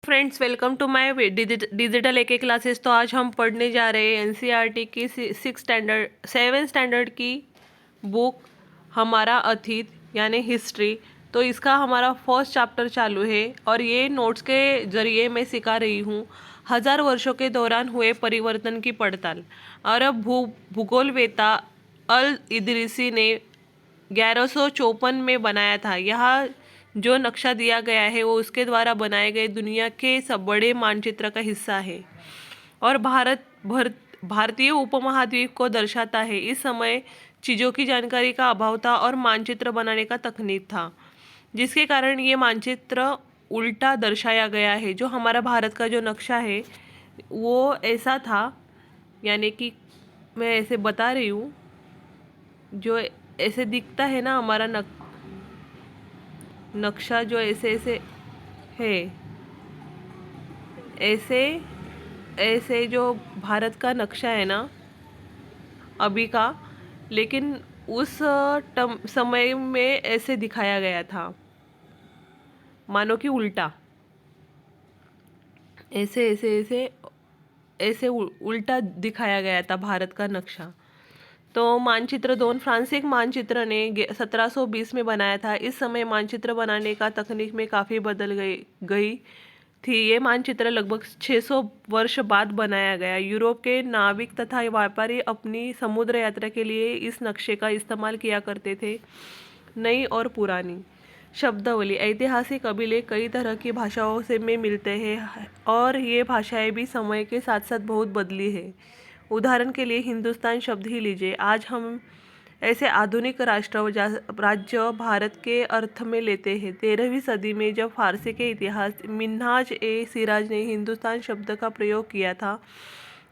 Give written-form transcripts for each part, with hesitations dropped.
Friends, welcome to my digital एक classes. तो आज हम पढ़ने जा रहे हैं एनसीईआरटी की 7 स्टैंडर्ड की बुक हमारा अतीत यानी हिस्ट्री। तो इसका हमारा फर्स्ट चैप्टर चालू है और ये नोट्स के जरिए मैं सिखा रही हूँ 1000 वर्षों के दौरान हुए परिवर्तन की पड़ताल। अरब भूगोलवेत्ता अल इदरीसी ने 1154 में बनाया था। यह जो नक्शा दिया गया है वो उसके द्वारा बनाए गए दुनिया के सब बड़े मानचित्र का हिस्सा है और भारतीय उपमहाद्वीप को दर्शाता है। इस समय चीज़ों की जानकारी का अभाव था और मानचित्र बनाने का तकनीक था, जिसके कारण ये मानचित्र उल्टा दर्शाया गया है। जो हमारा भारत का जो नक्शा है वो ऐसा था, यानी कि मैं ऐसे बता रही हूँ, जो ऐसे दिखता है ना हमारा नक्शा, जो ऐसे ऐसे है, ऐसे ऐसे जो भारत का नक्शा है ना अभी का, लेकिन उस समय में ऐसे दिखाया गया था, मानो कि उल्टा, ऐसे ऐसे ऐसे ऐसे उल्टा दिखाया गया था भारत का नक्शा। तो मानचित्र 2 फ्रांसीसी मानचित्र ने 1720 में बनाया था। इस समय मानचित्र बनाने का तकनीक में काफ़ी बदल गई थी। ये मानचित्र लगभग 600 वर्ष बाद बनाया गया। यूरोप के नाविक तथा व्यापारी अपनी समुद्र यात्रा के लिए इस नक्शे का इस्तेमाल किया करते थे। नई और पुरानी शब्दावली। ऐतिहासिक कबीले कई तरह की भाषाओं से में मिलते हैं और ये भाषाएं भी समय के साथ साथ बहुत बदली है। उदाहरण के लिए हिंदुस्तान शब्द ही लीजिए। आज हम ऐसे आधुनिक राज्य भारत के अर्थ में लेते हैं। 13वीं सदी में जब फारसी के इतिहास मिन्हाज ए सिराज ने हिंदुस्तान शब्द का प्रयोग किया था,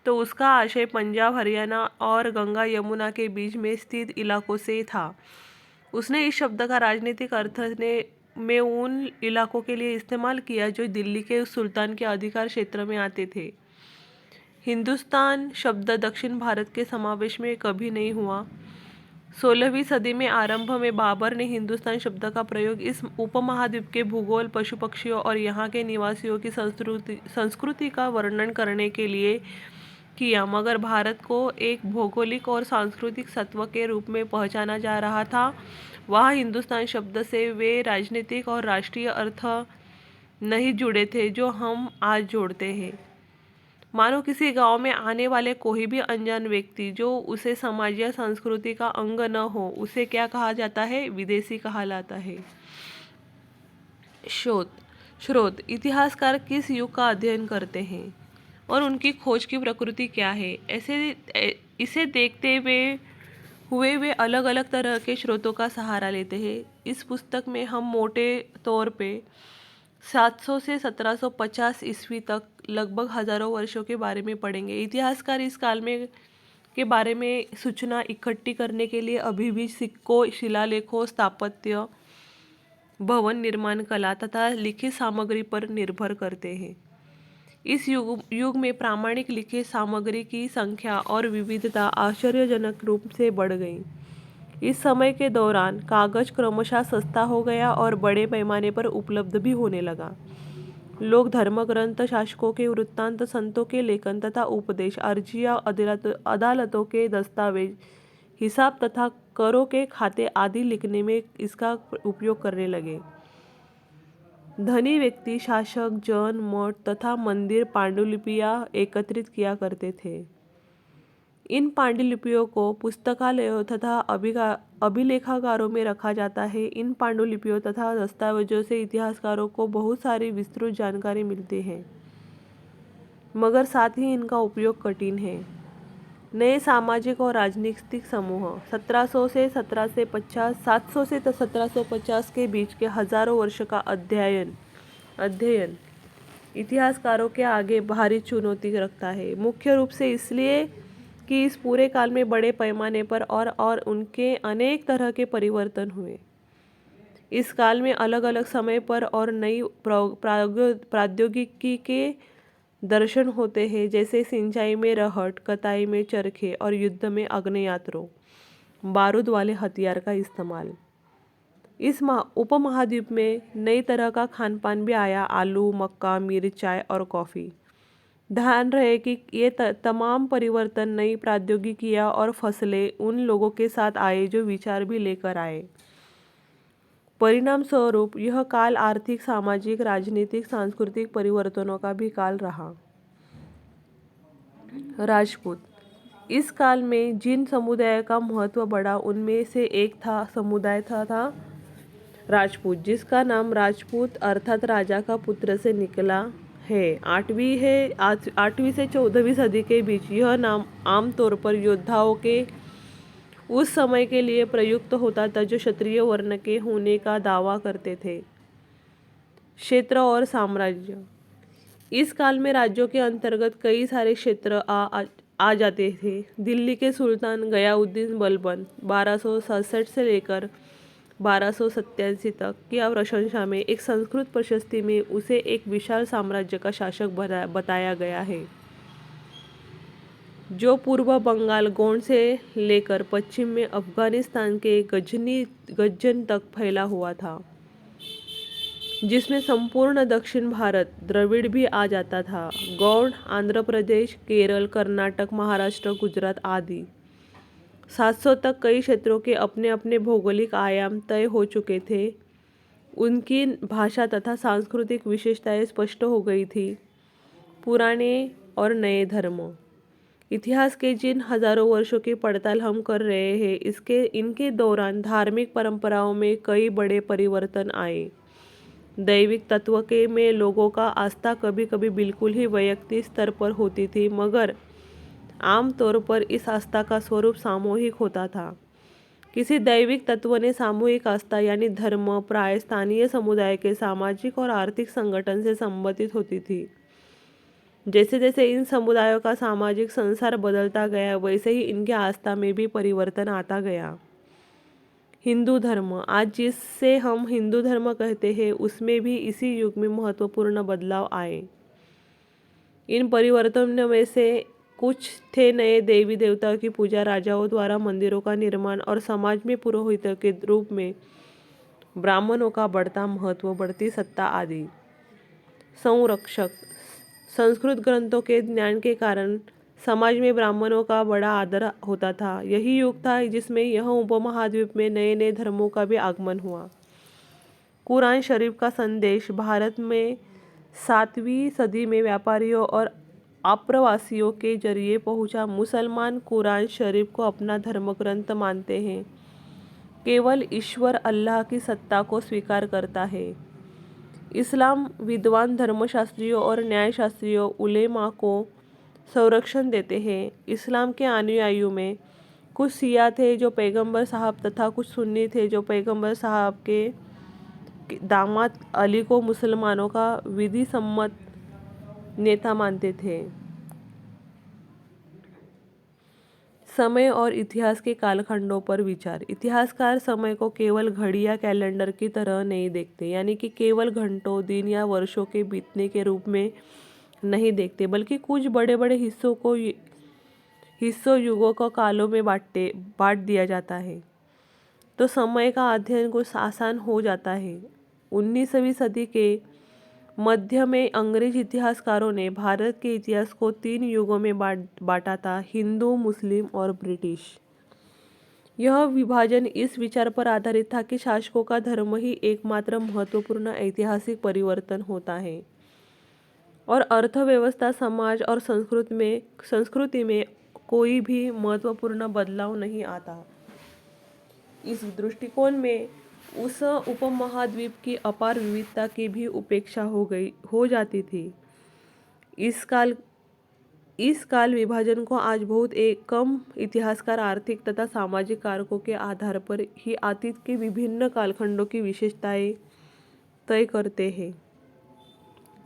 तो उसका आशय पंजाब, हरियाणा और गंगा यमुना के बीच में स्थित इलाकों से था। उसने इस शब्द का राजनीतिक अर्थ में उन इलाकों के लिए इस्तेमाल किया जो दिल्ली के सुल्तान के अधिकार क्षेत्र में आते थे। हिंदुस्तान शब्द दक्षिण भारत के समावेश में कभी नहीं हुआ। 16वीं सदी में आरंभ में बाबर ने हिंदुस्तान शब्द का प्रयोग इस उपमहाद्वीप के भूगोल, पशु पक्षियों और यहाँ के निवासियों की संस्कृति का वर्णन करने के लिए किया, मगर भारत को एक भौगोलिक और सांस्कृतिक सत्व के रूप में पहचाना जा रहा था। वहाँ हिंदुस्तान शब्द से वे राजनीतिक और राष्ट्रीय अर्थ नहीं जुड़े थे जो हम आज जोड़ते हैं। मानो किसी गांव में आने वाले कोई भी अनजान व्यक्ति जो उसे समाज या संस्कृति का अंग न हो, उसे क्या कहा जाता है? विदेशी कहलाता है। स्रोत। इतिहासकार किस युग का अध्ययन करते हैं और उनकी खोज की प्रकृति क्या है, इसे देखते हुए वे अलग अलग तरह के स्रोतों का सहारा लेते हैं। इस पुस्तक में हम मोटे तौर पे 700 से 1750 ईस्वी तक लगभग हजारों वर्षों के बारे में पढ़ेंगे। इतिहासकार इस काल में के बारे में सूचना इकट्ठी करने के लिए अभी भी सिक्कों, शिलालेखों, स्थापत्य, भवन निर्माण कला तथा लिखित सामग्री पर निर्भर करते हैं। इस युग में प्रामाणिक लिखित सामग्री की संख्या और विविधता आश्चर्यजनक रूप से बढ़ गई। इस समय के दौरान कागज क्रमशः सस्ता हो गया और बड़े पैमाने पर उपलब्ध भी होने लगा। लोग धर्मग्रंथ, शासकों के वृत्तांत, संतों के लेखन तथा उपदेश, अर्जियां, अदालतों के दस्तावेज, हिसाब तथा करों के खाते आदि लिखने में इसका उपयोग करने लगे। धनी व्यक्ति, शासक, जन, मठ तथा मंदिर पांडुलिपियां एकत्रित किया करते थे। इन पांडुलिपियों को पुस्तकालयों तथा अभिलेखागारों में रखा जाता है। इन पांडुलिपियों तथा दस्तावेजों से इतिहासकारों को बहुत सारी विस्तृत जानकारी मिलती है, मगर साथ ही इनका उपयोग कठिन है। नए सामाजिक और राजनीतिक समूह। 1700 से 1750, 700 से 1750 के बीच के हजारों वर्ष का अध्ययन इतिहासकारों के आगे भारी चुनौती रखता है, मुख्य रूप से इसलिए कि इस पूरे काल में बड़े पैमाने पर और उनके अनेक तरह के परिवर्तन हुए। इस काल में अलग अलग समय पर और नई प्रौद्योगिकी के दर्शन होते हैं, जैसे सिंचाई में रहट, कताई में चरखे और युद्ध में आग्नेयास्त्रों, बारूद वाले हथियार का इस्तेमाल। इस उपमहाद्वीप में नई तरह का खान पान भी आया, आलू, मक्का, मिर्च, चाय और कॉफ़ी। ध्यान रहे कि ये तमाम परिवर्तन नई प्रौद्योगिकियाँ और फसलें उन लोगों के साथ आए जो विचार भी लेकर आए। परिणाम स्वरूप यह काल आर्थिक, सामाजिक, राजनीतिक, सांस्कृतिक परिवर्तनों का भी काल रहा। राजपूत। इस काल में जिन समुदाय का महत्व बढ़ा उनमें से एक समुदाय था राजपूत, जिसका नाम राजपूत अर्थात राजा का पुत्र से निकला है। 8वीं से 14वीं सदी के बीच यह नाम आमतौर पर योद्धाओं के उस समय के लिए प्रयुक्त होता था जो क्षत्रिय वर्ण के होने का दावा करते थे। क्षेत्र और साम्राज्य। इस काल में राज्यों के अंतर्गत कई सारे क्षेत्र आ जाते थे। दिल्ली के सुल्तान गयाउद्दीन बलबन 1267 से लेकर 1287 तक की प्रशंसा में एक संस्कृत प्रशस्ति में उसे एक विशाल साम्राज्य का शासक बताया गया है, जो पूर्व बंगाल गोंड से लेकर पश्चिम में अफगानिस्तान के गज्जन तक फैला हुआ था, जिसमें संपूर्ण दक्षिण भारत द्रविड़ भी आ जाता था। गौड़, आंध्र प्रदेश, केरल, कर्नाटक, महाराष्ट्र, गुजरात आदि 700 तक कई क्षेत्रों के अपने अपने भौगोलिक आयाम तय हो चुके थे। उनकी भाषा तथा सांस्कृतिक विशेषताएं स्पष्ट हो गई थी। पुराने और नए धर्म। इतिहास के जिन हजारों वर्षों की पड़ताल हम कर रहे हैं, इनके दौरान धार्मिक परंपराओं में कई बड़े परिवर्तन आए। दैविक तत्व के में लोगों का आस्था कभी कभी बिल्कुल ही वैयक्तिक स्तर पर होती थी, मगर आम तौर पर इस आस्था का स्वरूप सामूहिक होता था। किसी दैविक तत्व ने सामूहिक आस्था यानी धर्म प्राय स्थानीय समुदाय के सामाजिक और आर्थिक संगठन से संबंधित होती थी। जैसे जैसे इन समुदायों का सामाजिक संसार बदलता गया, वैसे ही इनकी आस्था में भी परिवर्तन आता गया। हिंदू धर्म। आज जिससे हम हिंदू धर्म कहते हैं, उसमें भी इसी युग में महत्वपूर्ण बदलाव आए। इन परिवर्तनों में से कुछ थे नए देवी देवताओं की पूजा, राजाओं द्वारा मंदिरों का निर्माण और समाज में पुरोहितों के रूप में ब्राह्मणों का बढ़ता महत्व, बढ़ती सत्ता आदि। संरक्षक। संस्कृत ग्रंथों के ज्ञान के कारण समाज में ब्राह्मणों का बड़ा आदर होता था। यही युग था जिसमें यह उपमहाद्वीप में नए नए धर्मों का भी आगमन हुआ। कुरान शरीफ का संदेश भारत में 7वीं सदी में व्यापारियों और आप्रवासियों के जरिए पहुंचा। मुसलमान कुरान शरीफ को अपना धर्म ग्रंथ मानते हैं, केवल ईश्वर अल्लाह की सत्ता को स्वीकार करता है। इस्लाम विद्वान धर्मशास्त्रियों और न्यायशास्त्रियों उलेमा को संरक्षण देते हैं। इस्लाम के अनुयायियों में कुछ शिया थे जो पैगंबर साहब तथा कुछ सुन्नी थे जो पैगंबर साहब के दामाद अली को मुसलमानों का विधि सम्मत नेता मानते थे। समय और इतिहास के कालखंडों पर विचार। इतिहासकार समय को केवल घड़ी या कैलेंडर की तरह नहीं देखते, यानी कि केवल घंटों, दिन या वर्षों के बीतने के रूप में नहीं देखते, बल्कि कुछ बड़े बड़े हिस्सों युगों को कालों में बांट दिया जाता है, तो समय का अध्ययन कुछ आसान हो जाता है। 19वीं सदी के मध्य में अंग्रेज इतिहासकारों ने भारत के इतिहास को 3 युगों में बांटा था, हिंदू, मुस्लिम और ब्रिटिश। यह विभाजन इस विचार पर आधारित था कि शासकों का धर्म ही एकमात्र महत्वपूर्ण ऐतिहासिक परिवर्तन होता है और अर्थव्यवस्था, समाज और संस्कृति में कोई भी महत्वपूर्ण बदलाव नहीं आता। इस दृष्टिकोण में उस उपमहाद्वीप की अपार विविधता की भी उपेक्षा हो जाती थी। इस काल विभाजन को आज बहुत कम इतिहासकार आर्थिक तथा सामाजिक कारकों के आधार पर ही अतीत के विभिन्न कालखंडों की विशेषताएं तय करते हैं।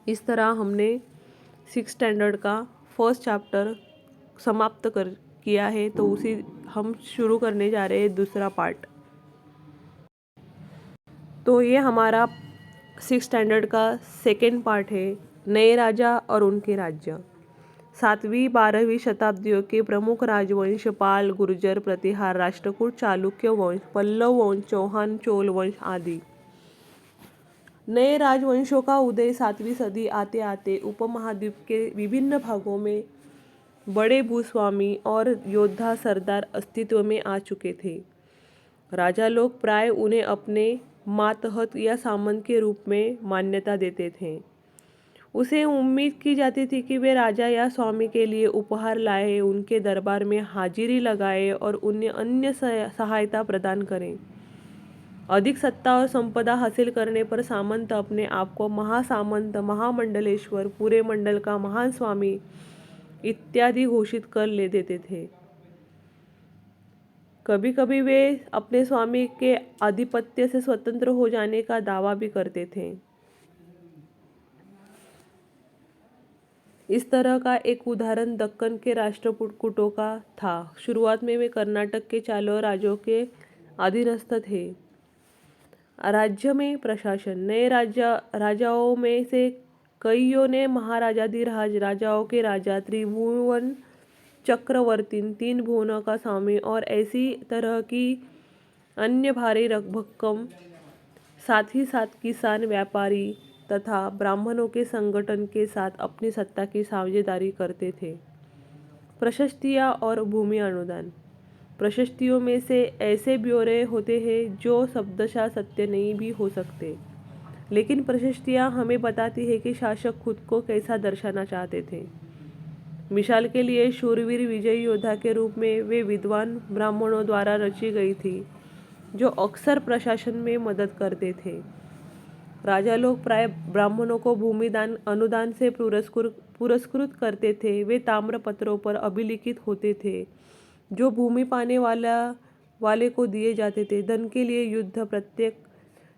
इस तरह हमने 6th स्टैंडर्ड का फर्स्ट चैप्टर समाप्त किया है, तो उसी हम शुरू करने जा रहे हैं दूसरा पार्ट। तो ये हमारा 6th स्टैंडर्ड का सेकेंड पार्ट है, नए राजा और उनके राज्य। 7वीं-12वीं शताब्दियों के प्रमुख राजवंश पाल, गुर्जर, प्रतिहार, राष्ट्रकूट, चालुक्य वंश, पल्लव वंश, चौहान, चोल वंश आदि। नए राजवंशों का उदय 7वीं सदी आते आते उपमहाद्वीप के विभिन्न भागों में बड़े भूस्वामी और योद्धा सरदार अस्तित्व में आ चुके थे। राजा लोग प्राय उन्हें अपने मातहत या सामंत के रूप में मान्यता देते थे। उसे उम्मीद की जाती थी कि वे राजा या स्वामी के लिए उपहार लाए, उनके दरबार में हाजिरी लगाए और उन्हें अन्य सहायता प्रदान करें। अधिक सत्ता और संपदा हासिल करने पर सामंत अपने आप को महासामंत, महामंडलेश्वर, पूरे मंडल का महान स्वामी इत्यादि घोषित कर ले देते थे। कभी कभी वे अपने स्वामी के आधिपत्य से स्वतंत्र हो जाने का दावा भी करते थे। इस तरह का एक उदाहरण दक्कन के राष्ट्रकूटों का था। शुरुआत में वे कर्नाटक के चालुक्य राजों के अधीनस्थ थे। राज्य में प्रशासन, नए राजाओं में से कईयों ने महाराजाधिराज, राजाओं के राजा, त्रिभुवन चक्रवर्ती, 3 भुवनों का स्वामी और ऐसी तरह की अन्य भारी भरकम, साथ ही साथ किसान, व्यापारी तथा ब्राह्मणों के संगठन के साथ अपनी सत्ता की साझेदारी करते थे। प्रशस्तियाँ और भूमि अनुदान। प्रशस्तियों में से ऐसे ब्यौरे होते हैं जो शब्दशः सत्य नहीं भी हो सकते, लेकिन प्रशस्तियाँ हमें बताती है कि शासक खुद को कैसा दर्शाना चाहते थे। मिसाल के लिए शूरवीर विजयी योद्धा के रूप में वे विद्वान ब्राह्मणों द्वारा रची गई थी, जो अक्सर प्रशासन में मदद करते थे। राजा लोग प्राय ब्राह्मणों को भूमि दान अनुदान से पुरस्कृत करते थे। वे ताम्रपत्रों पर अभिलिखित होते थे जो भूमि पाने वाले को दिए जाते थे। धन के लिए युद्ध। प्रत्येक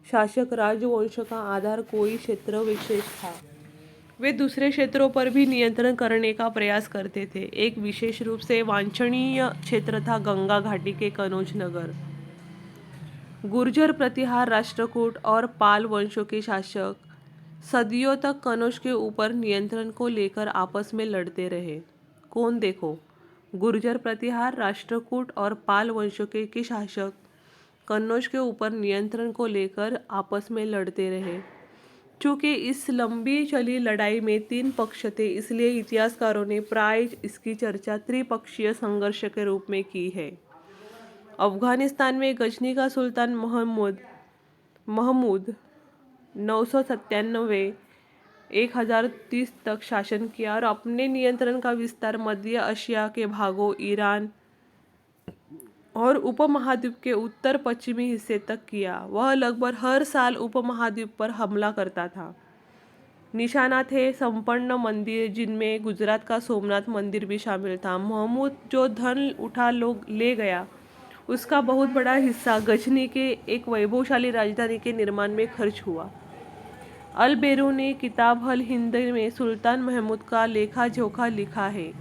शासक राजवंश का आधार कोई क्षेत्र विशेष था। वे दूसरे क्षेत्रों पर भी नियंत्रण करने का प्रयास करते थे। एक विशेष रूप से वांछनीय क्षेत्र था गंगा घाटी के कनौज नगर। गुर्जर, प्रतिहार, राष्ट्रकूट और पाल वंशों के शासक सदियों तक कनौज के ऊपर नियंत्रण को लेकर आपस में लड़ते रहे। कौन देखो, गुर्जर, प्रतिहार, राष्ट्रकूट और पाल वंशों के शासक कनौज के ऊपर नियंत्रण को लेकर आपस में लड़ते रहे। चूँकि इस लंबी चली लड़ाई में 3 पक्ष थे, इसलिए इतिहासकारों ने प्राय इसकी चर्चा त्रिपक्षीय संघर्ष के रूप में की है। अफगानिस्तान में गजनी का सुल्तान महमूद 997-1030 तक शासन किया और अपने नियंत्रण का विस्तार मध्य एशिया के भागों, ईरान और उपमहाद्वीप के उत्तर पश्चिमी हिस्से तक किया। वह लगभग हर साल उपमहाद्वीप पर हमला करता था। निशाना थे संपन्न मंदिर, जिनमें गुजरात का सोमनाथ मंदिर भी शामिल था। महमूद जो धन उठा ले गया, उसका बहुत बड़ा हिस्सा गजनी के एक वैभवशाली राजधानी के निर्माण में खर्च हुआ। अल बेरूनी किताब अल हिंद में सुल्तान महमूद का लेखा जोखा लिखा है।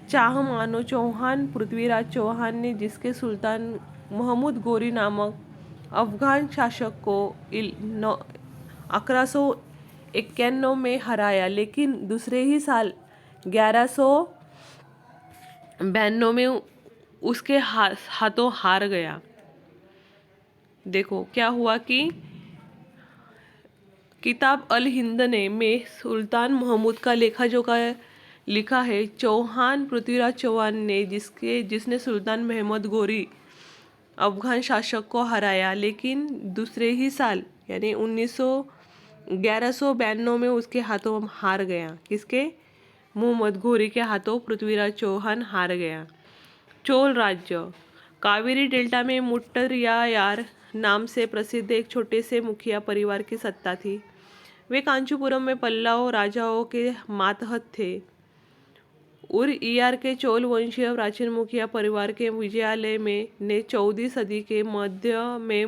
चाह मानो चौहान पृथ्वीराज चौहान ने, जिसके सुल्तान महमूद गोरी नामक अफगान शासक को 1191 में हराया, लेकिन दूसरे ही साल 1192 में उसके हाथों हार गया। देखो क्या हुआ कि किताब अल हिंद ने में सुल्तान महमूद का लेखा जोखा लिखा है। चौहान पृथ्वीराज चौहान ने, जिसने सुल्तान महमूद गोरी अफगान शासक को हराया, लेकिन दूसरे ही साल यानी 1192 में उसके हाथों हार गया। किसके? महमूद गोरी के हाथों पृथ्वीराज चौहान हार गया। चोल राज्य। कावेरी डेल्टा में मुट्टरियार नाम से प्रसिद्ध एक छोटे से मुखिया परिवार की सत्ता थी। वे कांचीपुरम में पल्लव राजाओं के मातहत थे। उरईयार के चोल वंशीय प्राचीन मुखिया परिवार के विजयालय ने 14वीं सदी के मध्य में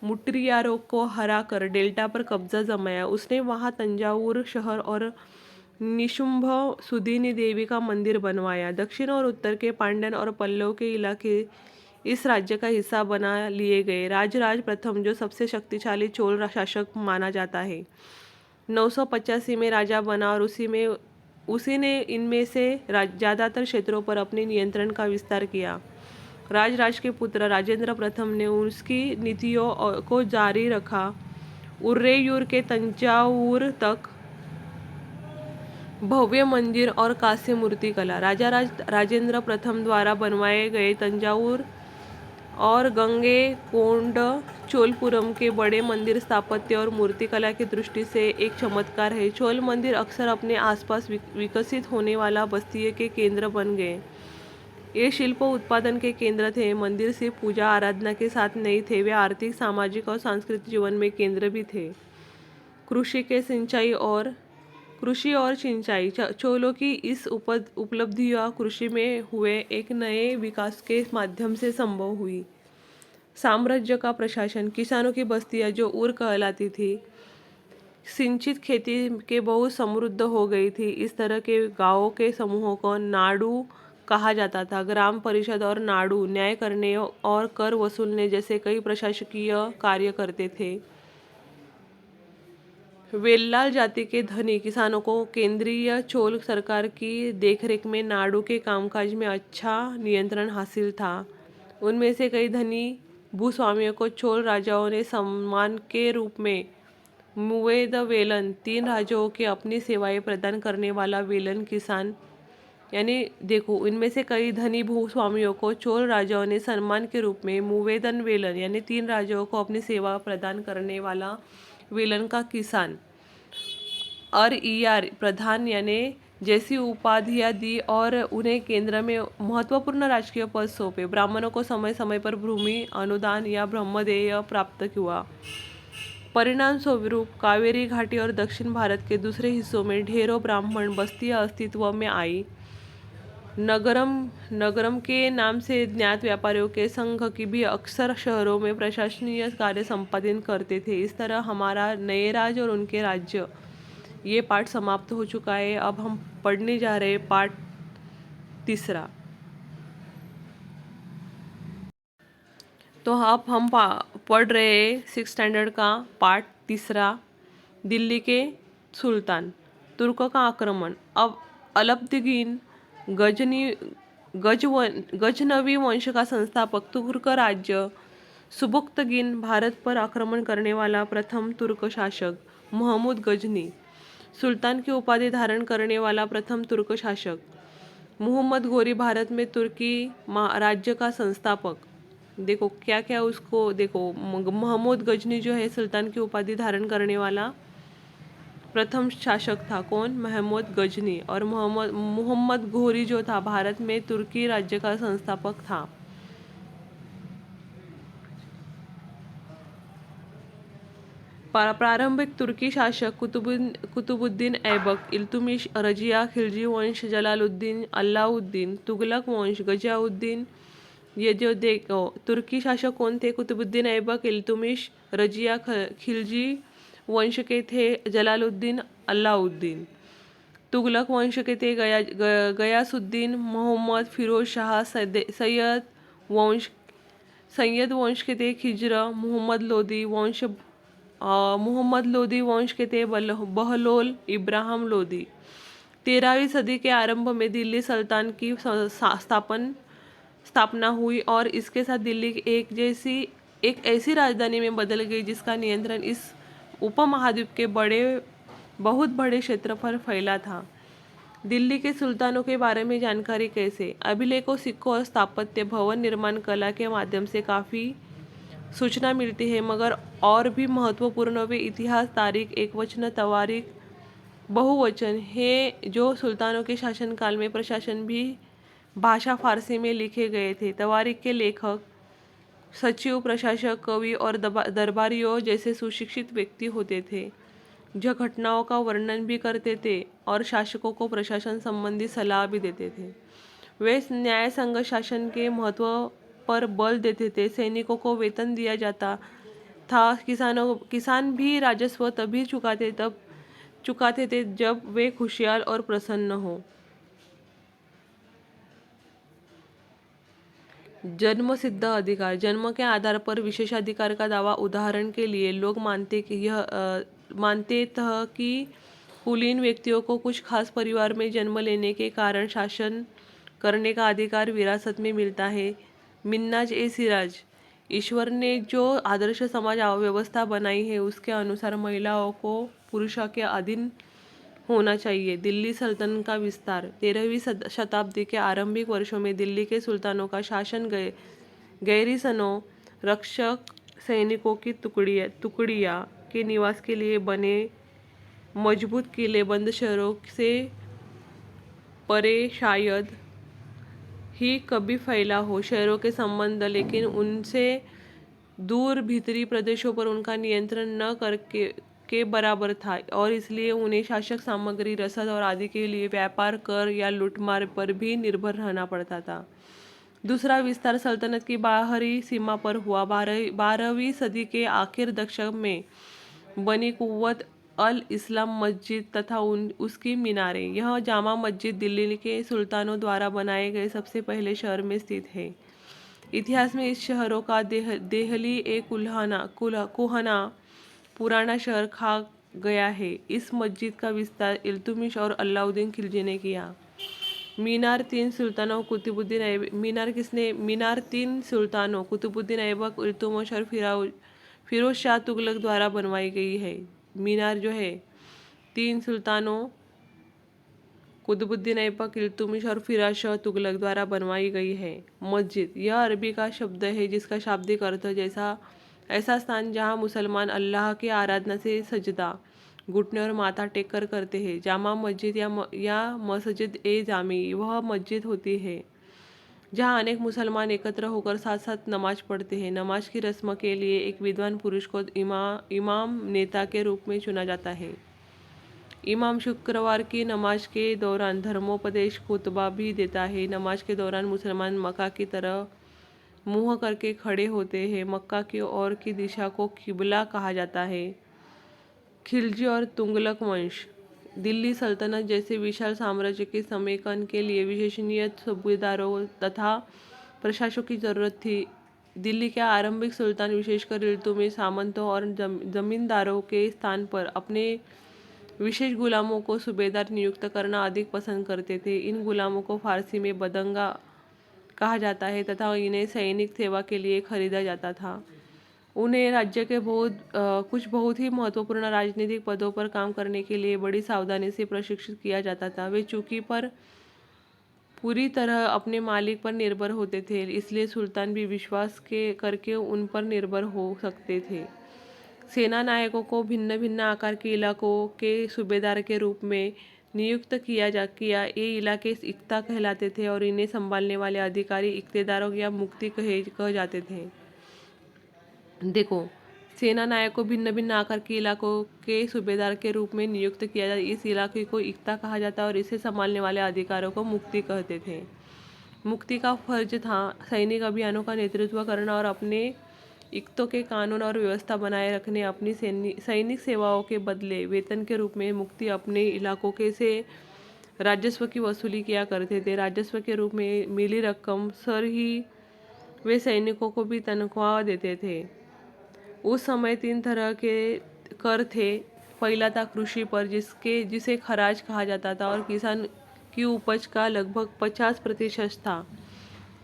मुट्टरियारों को हराकर डेल्टा पर कब्जा जमाया। उसने वहां तंजावुर शहर और निशुंभ सुधीनी देवी का मंदिर बनवाया। दक्षिण और उत्तर के पांड्यन और पल्लव के इलाके इस राज्य का हिस्सा बना लिए गए। राजराज प्रथम, जो सबसे शक्तिशाली चोल शासक माना जाता है, 985 में राजा बना और उसी ने इनमें से ज़्यादातर क्षेत्रों पर अपने नियंत्रण का विस्तार किया। राजराज के पुत्र राजेंद्र प्रथम ने उसकी नीतियों को जारी रखा। उर्रेयूर के तंजावुर तक भव्य मंदिर और कांस्य मूर्ति कला। राजेंद्र प्रथम द्वारा बनवाए गए तंजावुर और गंगे कोंड चोलपुरम के बड़े मंदिर स्थापत्य और मूर्तिकला की दृष्टि से एक चमत्कार है। चोल मंदिर अक्सर अपने आसपास विकसित होने वाला बस्ती के केंद्र बन गए। ये शिल्प उत्पादन के केंद्र थे। मंदिर सिर्फ पूजा आराधना के साथ नहीं थे, वे आर्थिक, सामाजिक और सांस्कृतिक जीवन में केंद्र भी थे। कृषि और सिंचाई। चोलों की इस उपलब्धियां कृषि में हुए एक नए विकास के माध्यम से संभव हुई। साम्राज्य का प्रशासन। किसानों की बस्तियां जो उर कहलाती थी, सिंचित खेती के बहुत समृद्ध हो गई थी। इस तरह के गांवों के समूहों को नाडु कहा जाता था। ग्राम परिषद और नाडु न्याय करने और कर वसूलने जैसे कई प्रशासकीय कार्य करते थे। वेल्लाल जाति के धनी किसानों को केंद्रीय चोल सरकार की देखरेख में नाडु के कामकाज में अच्छा नियंत्रण हासिल था। उनमें से कई धनी भूस्वामियों को चोल राजाओं ने सम्मान के रूप में मुवेद वेलन, 3 राजाओं के अपनी सेवाएं प्रदान करने वाला वेलन किसान, यानी देखो, इनमें से कई धनी भूस्वामियों को चोल राजाओं ने सम्मान के रूप में मुवेदन वेलन यानी 3 राजाओं को अपनी सेवा प्रदान करने वाला वेलन का किसान और ईआर प्रधान यानी जैसी उपाधियां दी और उन्हें केंद्र में महत्वपूर्ण राजकीय पद सौंपे। ब्राह्मणों को समय समय पर भूमि अनुदान या ब्रह्मदेय प्राप्त हुआ। परिणाम स्वरूप कावेरी घाटी और दक्षिण भारत के दूसरे हिस्सों में ढेरों ब्राह्मण बस्तियां अस्तित्व में आई। नगरम के नाम से ज्ञात व्यापारियों के संघ की भी अक्सर शहरों में प्रशासनीय कार्य संपादित करते थे। इस तरह हमारा नए राज और उनके राज्य, ये पाठ समाप्त हो चुका है। अब हम पढ़ने जा रहे हैं पाठ 3। तो अब हम पढ़ रहे हैं 6th स्टैंडर्ड का पाठ 3, दिल्ली के सुल्तान। तुर्कों का आक्रमण। अब अलाउद्दीन गजनवी वंश का संस्थापक, तुर्क राज्य सुबुक्तगिन, भारत पर आक्रमण करने वाला प्रथम तुर्क शासक महमूद गजनी, सुल्तान की उपाधि धारण करने वाला प्रथम तुर्क शासक मुहम्मद घोरी, भारत में तुर्की राज्य का संस्थापक। देखो क्या क्या उसको देखो, महमूद गजनी जो है सुल्तान की उपाधि धारण करने वाला प्रथम शासक था। कौन? महमूद गजनी। और मुहम्मद घोरी जो था भारत में तुर्की राज्य का संस्थापक था। प्रारंभिक तुर्की शासक कुतुबुद्दीन ऐबक, इल्तुमिश, रजिया, खिलजी वंश, जलालुद्दीन, अलाउद्दीन, तुगलक वंश, गजियाउद्दीन। ये जो देखो तुर्की शासक कौन थे? कुतुबुद्दीन ऐबक, इल्तुमिश, रजिया, खिलजी वंश के थे जलालुद्दीन, अलाउद्दीन। तुगलक वंश के थे गयासुद्दीन, मोहम्मद, फिरोज शाह, सैयद वंश के थे खिज्र, मोहम्मद लोदी वंश के थे बहलोल, इब्राहिम लोदी। 13वीं सदी के आरंभ में दिल्ली सल्तनत की स्थापना हुई और इसके साथ दिल्ली एक ऐसी राजधानी में बदल गई जिसका नियंत्रण इस उपमहाद्वीप के बहुत बड़े क्षेत्र पर फैला था। दिल्ली के सुल्तानों के बारे में जानकारी कैसे? अभिलेखों, सिक्कों और स्थापत्य भवन निर्माण कला के माध्यम से काफ़ी सूचना मिलती है, मगर और भी महत्वपूर्ण वे इतिहास, तारीख, एकवचन, तवारीख, बहुवचन है जो सुल्तानों के शासनकाल में प्रशासन भी भाषा फारसी में लिखे गए थे। तवारीख के लेखक सचिव, प्रशासक, कवि और दरबारियों जैसे सुशिक्षित व्यक्ति होते थे जो घटनाओं का वर्णन भी करते थे और शासकों को प्रशासन संबंधी सलाह भी देते थे। वे न्याय संघ शासन के महत्व पर बल देते थे। सैनिकों को वेतन दिया जाता था। किसान भी राजस्व तभी चुकाते थे जब वे खुशहाल और प्रसन्न हो। जन्म सिद्ध अधिकार। जन्म के आधार पर विशेषाधिकार का दावा। उदाहरण के लिए लोग मानते थे कि कुलीन व्यक्तियों को कुछ खास परिवार में जन्म लेने के कारण शासन करने का अधिकार विरासत में मिलता है। मिन्हाज ए सिराज, ईश्वर ने जो आदर्श समाज व्यवस्था बनाई है उसके अनुसार महिलाओं को पुरुषों के अधीन होना चाहिए। दिल्ली सल्तनत का विस्तार। 13वीं शताब्दी के आरंभिक वर्षों में दिल्ली के सुल्तानों का शासन गैरिसनों, रक्षक सैनिकों की टुकड़ियाँ के निवास के लिए बने मजबूत किलेबंद शहरों से परे शायद ही कभी फैला हो। शहरों के संबंध लेकिन उनसे दूर भीतरी प्रदेशों पर उनका नियंत्रण न करके के बराबर था और इसलिए उन्हें शासक सामग्री, रसद और आदि के लिए व्यापार, कर या लूटमार पर भी निर्भर रहना पड़ता था। दूसरा विस्तार सल्तनत की बाहरी सीमा पर हुआ। 12वीं सदी के आखिर दशक में बनी कुव्वत अल इस्लाम मस्जिद तथा उसकी मीनारें। यह जामा मस्जिद दिल्ली के सुल्तानों द्वारा बनाए गए सबसे पहले शहर में स्थित है। इतिहास में इस शहरों का देहली एक कुहना पुराना शहर खा गया है। इस मस्जिद का विस्तार इल्तुमिश और अलाउद्दीन खिलजी ने किया। मीनार तीन सुल्तानों कुतुबुद्दीन ऐबक, इल्तुमिश और फिरोज शाह तुगलक द्वारा बनवाई गई है। मीनार जो है तीन सुल्तानों कुतुबुद्दीन ऐबक, इल्तुमिश और फिरोज शाह तुगलक द्वारा बनवाई गई है। मस्जिद यह अरबी का शब्द है जिसका शाब्दिक अर्थ ऐसा स्थान जहाँ मुसलमान अल्लाह की आराधना से सजदा, घुटने और माथा टेक कर करते हैं। जामा मस्जिद या मस्जिद ए जामी वह मस्जिद होती है जहाँ अनेक मुसलमान एकत्र होकर साथ साथ नमाज पढ़ते हैं। नमाज की रस्म के लिए एक विद्वान पुरुष को इमाम नेता के रूप में चुना जाता है। इमाम शुक्रवार की नमाज के दौरान धर्मोपदेश खुतबा भी देता है। नमाज के दौरान मुसलमान मक्का की तरह मुंह करके खड़े होते हैं। मक्का की ओर की दिशा को किबला कहा जाता है। खिलजी और तुगलक वंश। दिल्ली सल्तनत जैसे विशाल साम्राज्य के समेकन के लिए विश्वसनीय सूबेदारों तथा प्रशासकों की जरूरत थी। दिल्ली के आरंभिक सुल्तान विशेषकर इल्तुमिश सामंतों और जमींदारों के स्थान पर अपने विशेष गुलामों को सूबेदार नियुक्त करना अधिक पसंद करते थे। इन गुलामों को फारसी में बदंगा कहा जाता है तथा इन्हें सैनिक सेवा के लिए खरीदा जाता था। उन्हें राज्य के कुछ बहुत ही महत्वपूर्ण राजनीतिक पदों पर काम करने के लिए बड़ी सावधानी से प्रशिक्षित किया जाता था। वे चूंकि पर पूरी तरह अपने मालिक पर निर्भर होते थे, इसलिए सुल्तान भी विश्वास करके उन पर निर्भर हो सकते थे। सेना नायकों को भिन्न भिन्न आकार के इलाकों के सूबेदार के रूप में नियुक्त किया। ये इलाके इक्ता कहलाते थे और इन्हें संभालने वाले अधिकारी इक्तेदारों या मुक्ति कह जाते थे। देखो, सेना नायक को भिन्न भिन्न आकार के इलाकों के सूबेदार के रूप में नियुक्त किया जाता। इस इलाके को इक्ता कहा जाता और इसे संभालने वाले अधिकारियों को मुक्ति कहते थे। मुक्ति का फर्ज था सैनिक अभियानों का नेतृत्व करना और अपने इक्तों के कानून और व्यवस्था बनाए रखने। अपनी सैनिक सेवाओं के बदले वेतन के रूप में मुक्ति अपने इलाकों के से राजस्व की वसूली किया करते थे। राजस्व के रूप में मिली रकम सर ही वे सैनिकों को भी तनख्वाह देते थे। उस समय 3 तरह के कर थे। पहला था कृषि पर जिसे खराज कहा जाता था और किसान की उपज का लगभग 50% था।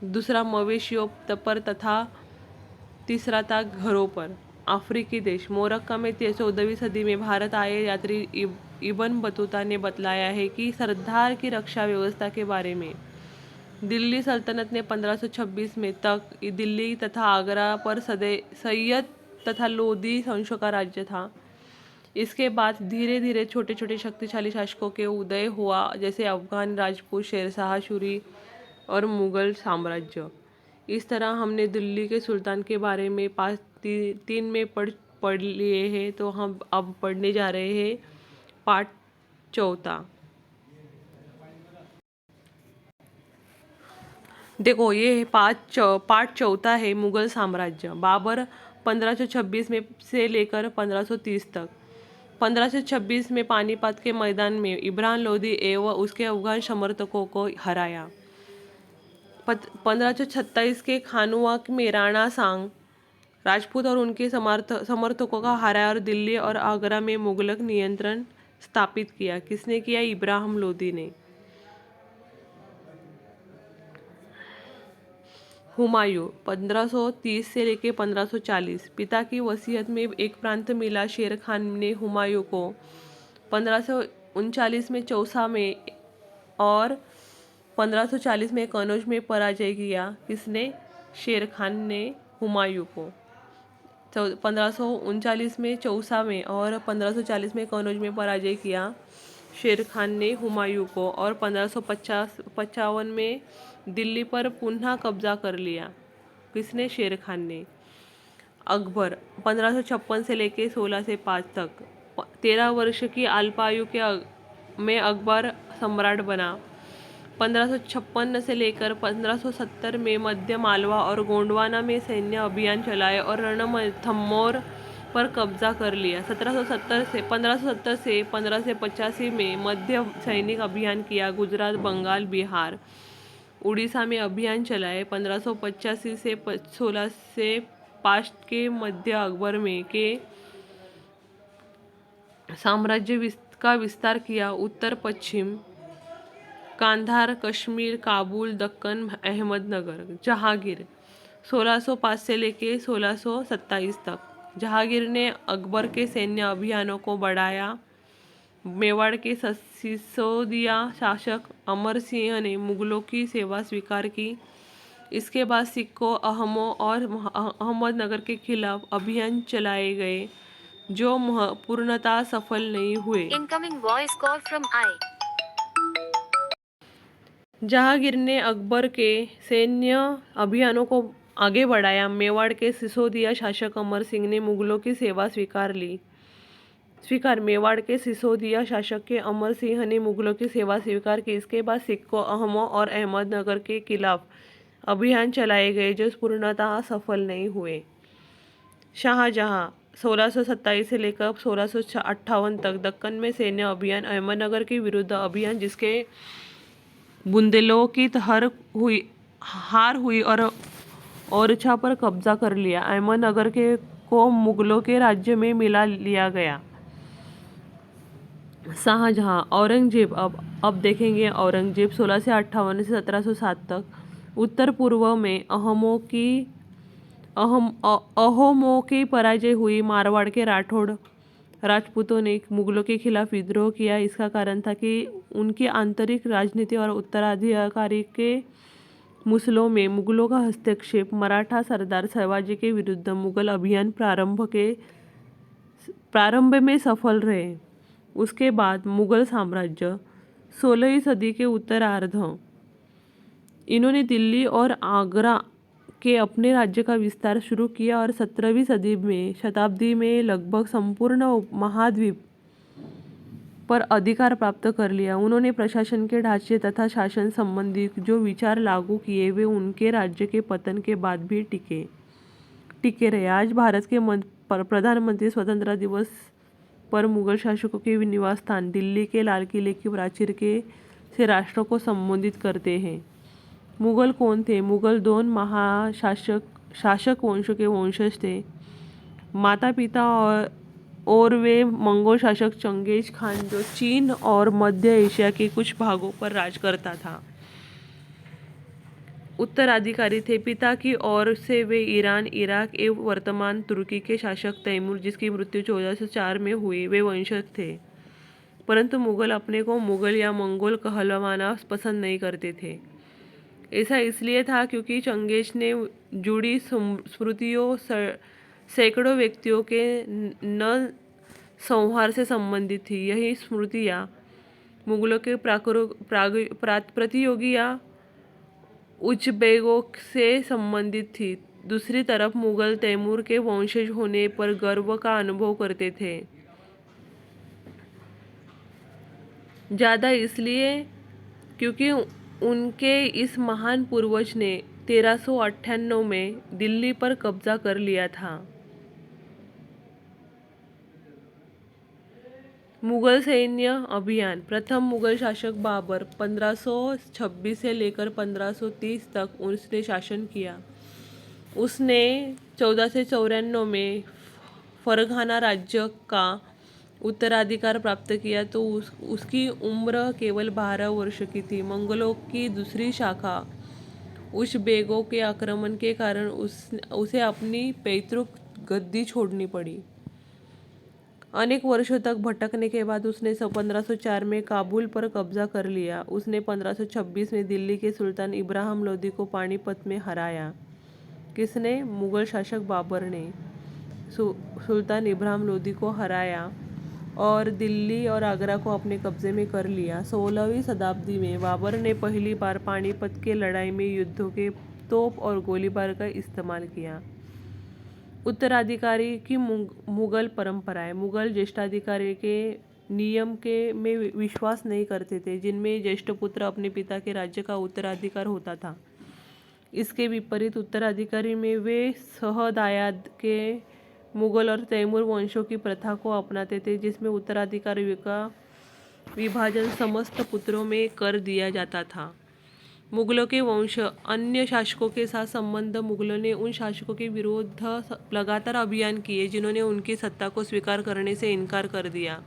दूसरा मवेशियों पर तथा तीसरा था घरों पर। अफ्रीकी देश। मोरक्का में 14वीं सदी में भारत आए यात्री इब्न बतूता ने बतलाया है कि सरदार की रक्षा व्यवस्था के बारे में। दिल्ली सल्तनत ने 1526 में तक दिल्ली तथा आगरा पर सैयद तथा लोधी वंशों का राज्य था। इसके बाद धीरे धीरे छोटे छोटे शक्तिशाली शासकों के उदय हुआ, जैसे अफगान, राजपूत, शेरशाह सूरी और मुगल साम्राज्य। इस तरह हमने दिल्ली के सुल्तान के बारे में 3 में पढ़ लिए हैं। तो हम अब पढ़ने जा रहे हैं पाठ चौथा। देखो, ये पाठ चौथा है मुगल साम्राज्य। बाबर 1526 में से लेकर 1530 तक। 1526 में पानीपत के मैदान में इब्राहिम लोदी एवं उसके अफगान समर्थकों को हराया। 1526 के खानुआ में राणा सांग राजपूत और उनके समर्थकों का हराया और दिल्ली और आगरा में मुगलक नियंत्रण स्थापित किया। किसने किया? इब्राहिम लोदी ने। हुमायूं 1530 से लेकर 1540। पिता की वसीयत में एक प्रांत मिला। शेर खान ने हुमायूं को 1539 में चौसा में और 1540 में कनौज में पराजय किया। किसने? शेर खान ने हुमायूं को 1539 में चौसा में और 1540 में कनौज में पराजय किया शेर खान ने हुमायूं को, और 1555 में दिल्ली पर पुनः कब्जा कर लिया। किसने? शेर खान ने। अकबर 1556 से लेकर 16 से 5 तक 13 वर्ष की अल्पायु में अकबर सम्राट बना। 1556 से लेकर 1570 में मध्य मालवा और गोंडवाना में सैन्य अभियान चलाए और रणथंभौर पर कब्जा कर लिया। 1570 से 1585 में मध्य सैनिक अभियान किया। गुजरात, बंगाल, बिहार, उड़ीसा में अभियान चलाए। 1585 से 16 से 5 के मध्य अकबर में के साम्राज्य का विस्तार किया। उत्तर पश्चिम कांधार, कश्मीर, काबुल, दक्कन, अहमदनगर। जहांगीर 1605 से लेकर 1627 तक। जहांगीर ने अकबर के सैन्य अभियानों को बढ़ाया। मेवाड़ के सिसोदिया शासक अमर सिंह ने मुगलों की सेवा स्वीकार की। इसके बाद सिखों, अहमों और अहमदनगर के खिलाफ अभियान चलाए गए जो पूर्णतः सफल नहीं हुए। Incoming voice call from I. Jahangir ने अकबर के सैन्य अभियानों को आगे बढ़ाया। मेवाड़ के सिसोदिया शासक अमर सिंह ने मुगलों की सेवा मेवाड़ के सिसोदिया शासक के अमर सिंह ने मुगलों की सेवा स्वीकार की। इसके बाद सिखों, अहमों और अहमदनगर के खिलाफ अभियान चलाए गए जो पूर्णतः सफल नहीं हुए। शाहजहां 1627 से लेकर 1658 तक दक्कन में सैन्य अभियान। अहमदनगर के विरुद्ध अभियान जिसके बुंदेलों की हार हुई और ओरछा पर कब्जा कर लिया। अहमदनगर को मुगलों के राज्य में मिला लिया गया। शाहजहां औरंगजेब अब देखेंगे औरंगजेब 1658 से 1707 तक। उत्तर पूर्व में अहोमों की पराजय हुई। मारवाड़ के राजपूतों ने मुगलों के खिलाफ विद्रोह किया। इसका कारण था कि उनकी आंतरिक राजनीति और उत्तराधिकारी के मुसलों में मुगलों का हस्तक्षेप। मराठा सरदार शिवाजी के विरुद्ध मुगल अभियान प्रारंभ में सफल रहे। उसके बाद मुगल साम्राज्य 16वीं सदी के उत्तरार्ध इन्होंने दिल्ली और आगरा के अपने राज्य का विस्तार शुरू किया और 17वीं शताब्दी में लगभग संपूर्ण महाद्वीप पर अधिकार प्राप्त कर लिया। उन्होंने प्रशासन के ढांचे तथा शासन संबंधी जो विचार लागू किए वे उनके राज्य के पतन के बाद भी टिके रहे। आज भारत के प्रधानमंत्री स्वतंत्रता दिवस पर मुगल शासकों के निवास स्थान दिल्ली के लाल किले की प्राचीर से राष्ट्र को संबोधित करते हैं। मुगल कौन थे? मुगल 2 शासक वंशों के वंशज थे। माता पिता और वे मंगोल शासक चंगेज खान जो चीन और मध्य एशिया के कुछ भागों पर राज करता था। उत्तराधिकारी थे। पिता की ओर से वे ईरान, इराक एवं वर्तमान तुर्की के शासक तैमूर जिसकी मृत्यु 1404 में हुई वे वंशज थे। परंतु मुगल अपने को मुगल या मंगोल कहलवाना पसंद नहीं करते थे। ऐसा इसलिए था क्योंकि चंगेज ने जुड़ी स्मृतियों सैकड़ों व्यक्तियों के न संहार से संबंधित थी। यही स्मृतियाँ मुगलों के प्रतियोगी या उज़्बेकों से संबंधित थी। दूसरी तरफ मुगल तैमूर के वंशज होने पर गर्व का अनुभव करते थे। ज़्यादा इसलिए क्योंकि उनके इस महान पूर्वज ने 1398 में दिल्ली पर कब्जा कर लिया था। मुगल सैन्य अभियान। प्रथम मुगल शासक बाबर 1526 से लेकर 1530 तक उसने शासन किया। उसने 1494 में फरघाना राज्य का उत्तराधिकार प्राप्त किया तो उसकी उम्र केवल 12 वर्ष की थी। मंगलों की दूसरी शाखा उशबेगों के आक्रमण के कारण उसे अपनी पैतृक गद्दी छोड़नी पड़ी। अनेक वर्षों तक भटकने के बाद उसने 1504 में काबुल पर कब्जा कर लिया। उसने 1526 में दिल्ली के सुल्तान इब्राहिम लोदी को पानीपत में हराया। किसने? मुगल शासक बाबर ने सुल्तान इब्राहिम लोदी को हराया और दिल्ली और आगरा को अपने कब्जे में कर लिया। 16वीं शताब्दी में बाबर ने पहली बार पानीपत के लड़ाई में युद्धों के तोप और गोलीबार का इस्तेमाल किया। उत्तराधिकारी की मुगल परंपराएं। मुगल ज्येष्ठाधिकारी के नियम के में विश्वास नहीं करते थे, जिनमें ज्येष्ठ पुत्र अपने पिता के राज्य का उत्तराधिकार होता था। इसके विपरीत उत्तराधिकारी में वे सहदायाद के मुगल और तैमूर वंशों की प्रथा को अपनाते थे, जिसमें उत्तराधिकारी का विभाजन समस्त पुत्रों में कर दिया जाता था। मुगलों के वंश अन्य शासकों के साथ संबंध। मुगलों ने उन शासकों के विरुद्ध लगातार अभियान किए जिन्होंने उनकी सत्ता को स्वीकार करने से इनकार कर दिया।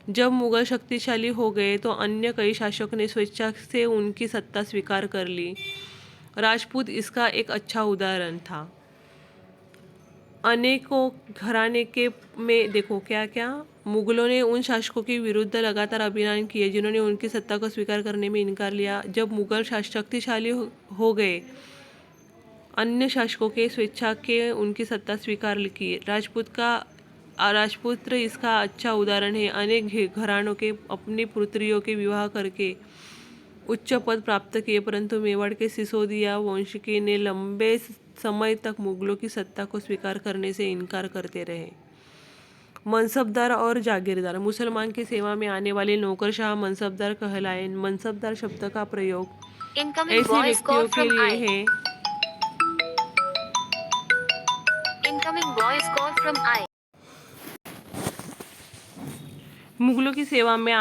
जब मुगल शक्तिशाली हो गए तो अन्य कई शासकों ने स्वेच्छा से उनकी सत्ता स्वीकार कर ली। राजपूत इसका एक अच्छा उदाहरण था। अनेकों घराने के में देखो क्या क्या मुगलों ने उन शासकों के विरुद्ध लगातार अभियान किए जिन्होंने उनकी सत्ता को स्वीकार करने में इनकार लिया। जब मुगल शक्तिशाली हो गए अन्य शासकों के स्वेच्छा के उनकी सत्ता स्वीकार की। राजपुत्र इसका अच्छा उदाहरण है। अनेक घरानों के अपनी पुत्रियों के विवाह करके उच्च पद प्राप्त किए, परंतु मेवाड़ के सिसोदिया वंशिकी ने लंबे समय तक मुगलों की सत्ता को स्वीकार करने से इनकार करते रहे। मनसबदार और जागीरदार। मुसलमान की सेवा में आने वाले नौकरशाह मनसबदार कहलाए। मनसबदार शब्द का प्रयोग Incoming ऐसे voice call व्यक्तियों के from लिए I. है Incoming voice call from I. मुगलों की सेवा में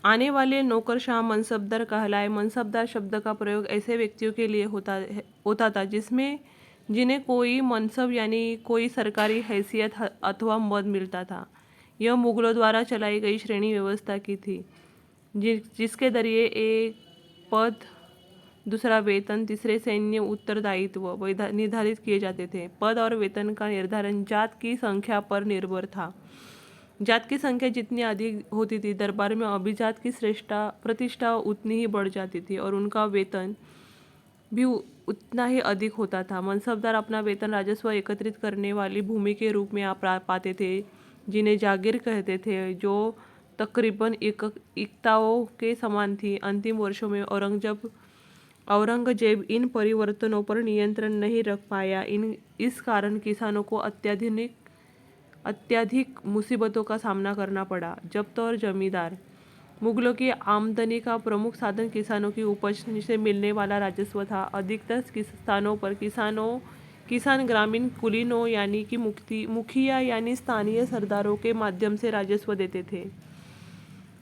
आने वाले नौकरशाह मनसबदार कहलाए। मनसबदार शब्द का प्रयोग ऐसे व्यक्तियों के लिए होता था जिन्हें कोई मनसब यानी कोई सरकारी हैसियत अथवा मद मिलता था। यह मुगलों द्वारा चलाई गई श्रेणी व्यवस्था की थी, जिसके जरिए एक पद, दूसरा वेतन, तीसरे सैन्य उत्तरदायित्व निर्धारित किए जाते थे। पद और वेतन का निर्धारण जात की संख्या पर निर्भर था। जात की संख्या जितनी अधिक होती थी, दरबार में अभिजात की प्रतिष्ठा उतनी ही बढ़ जाती थी और उनका वेतन भी उतना ही अधिक होता था। मनसबदार अपना वेतन राजस्व एकत्रित करने वाली भूमि के रूप में पाते थे, जिन्हें जागीर कहते थे, जो तकरीबन इक्ताओं के समान थी। अंतिम वर्षों में औरंगजेब इन परिवर्तनों पर नियंत्रण नहीं रख पाया। इस कारण किसानों को अत्यधिक मुसीबतों का सामना करना पड़ा। जब्त और जमींदार। मुगलों की आमदनी का प्रमुख साधन किसानों की उपज से मिलने वाला राजस्व था। अधिकतर स्थानों पर किसान ग्रामीण कुलीनों यानी कि मुखिया यानी स्थानीय सरदारों के माध्यम से राजस्व देते थे।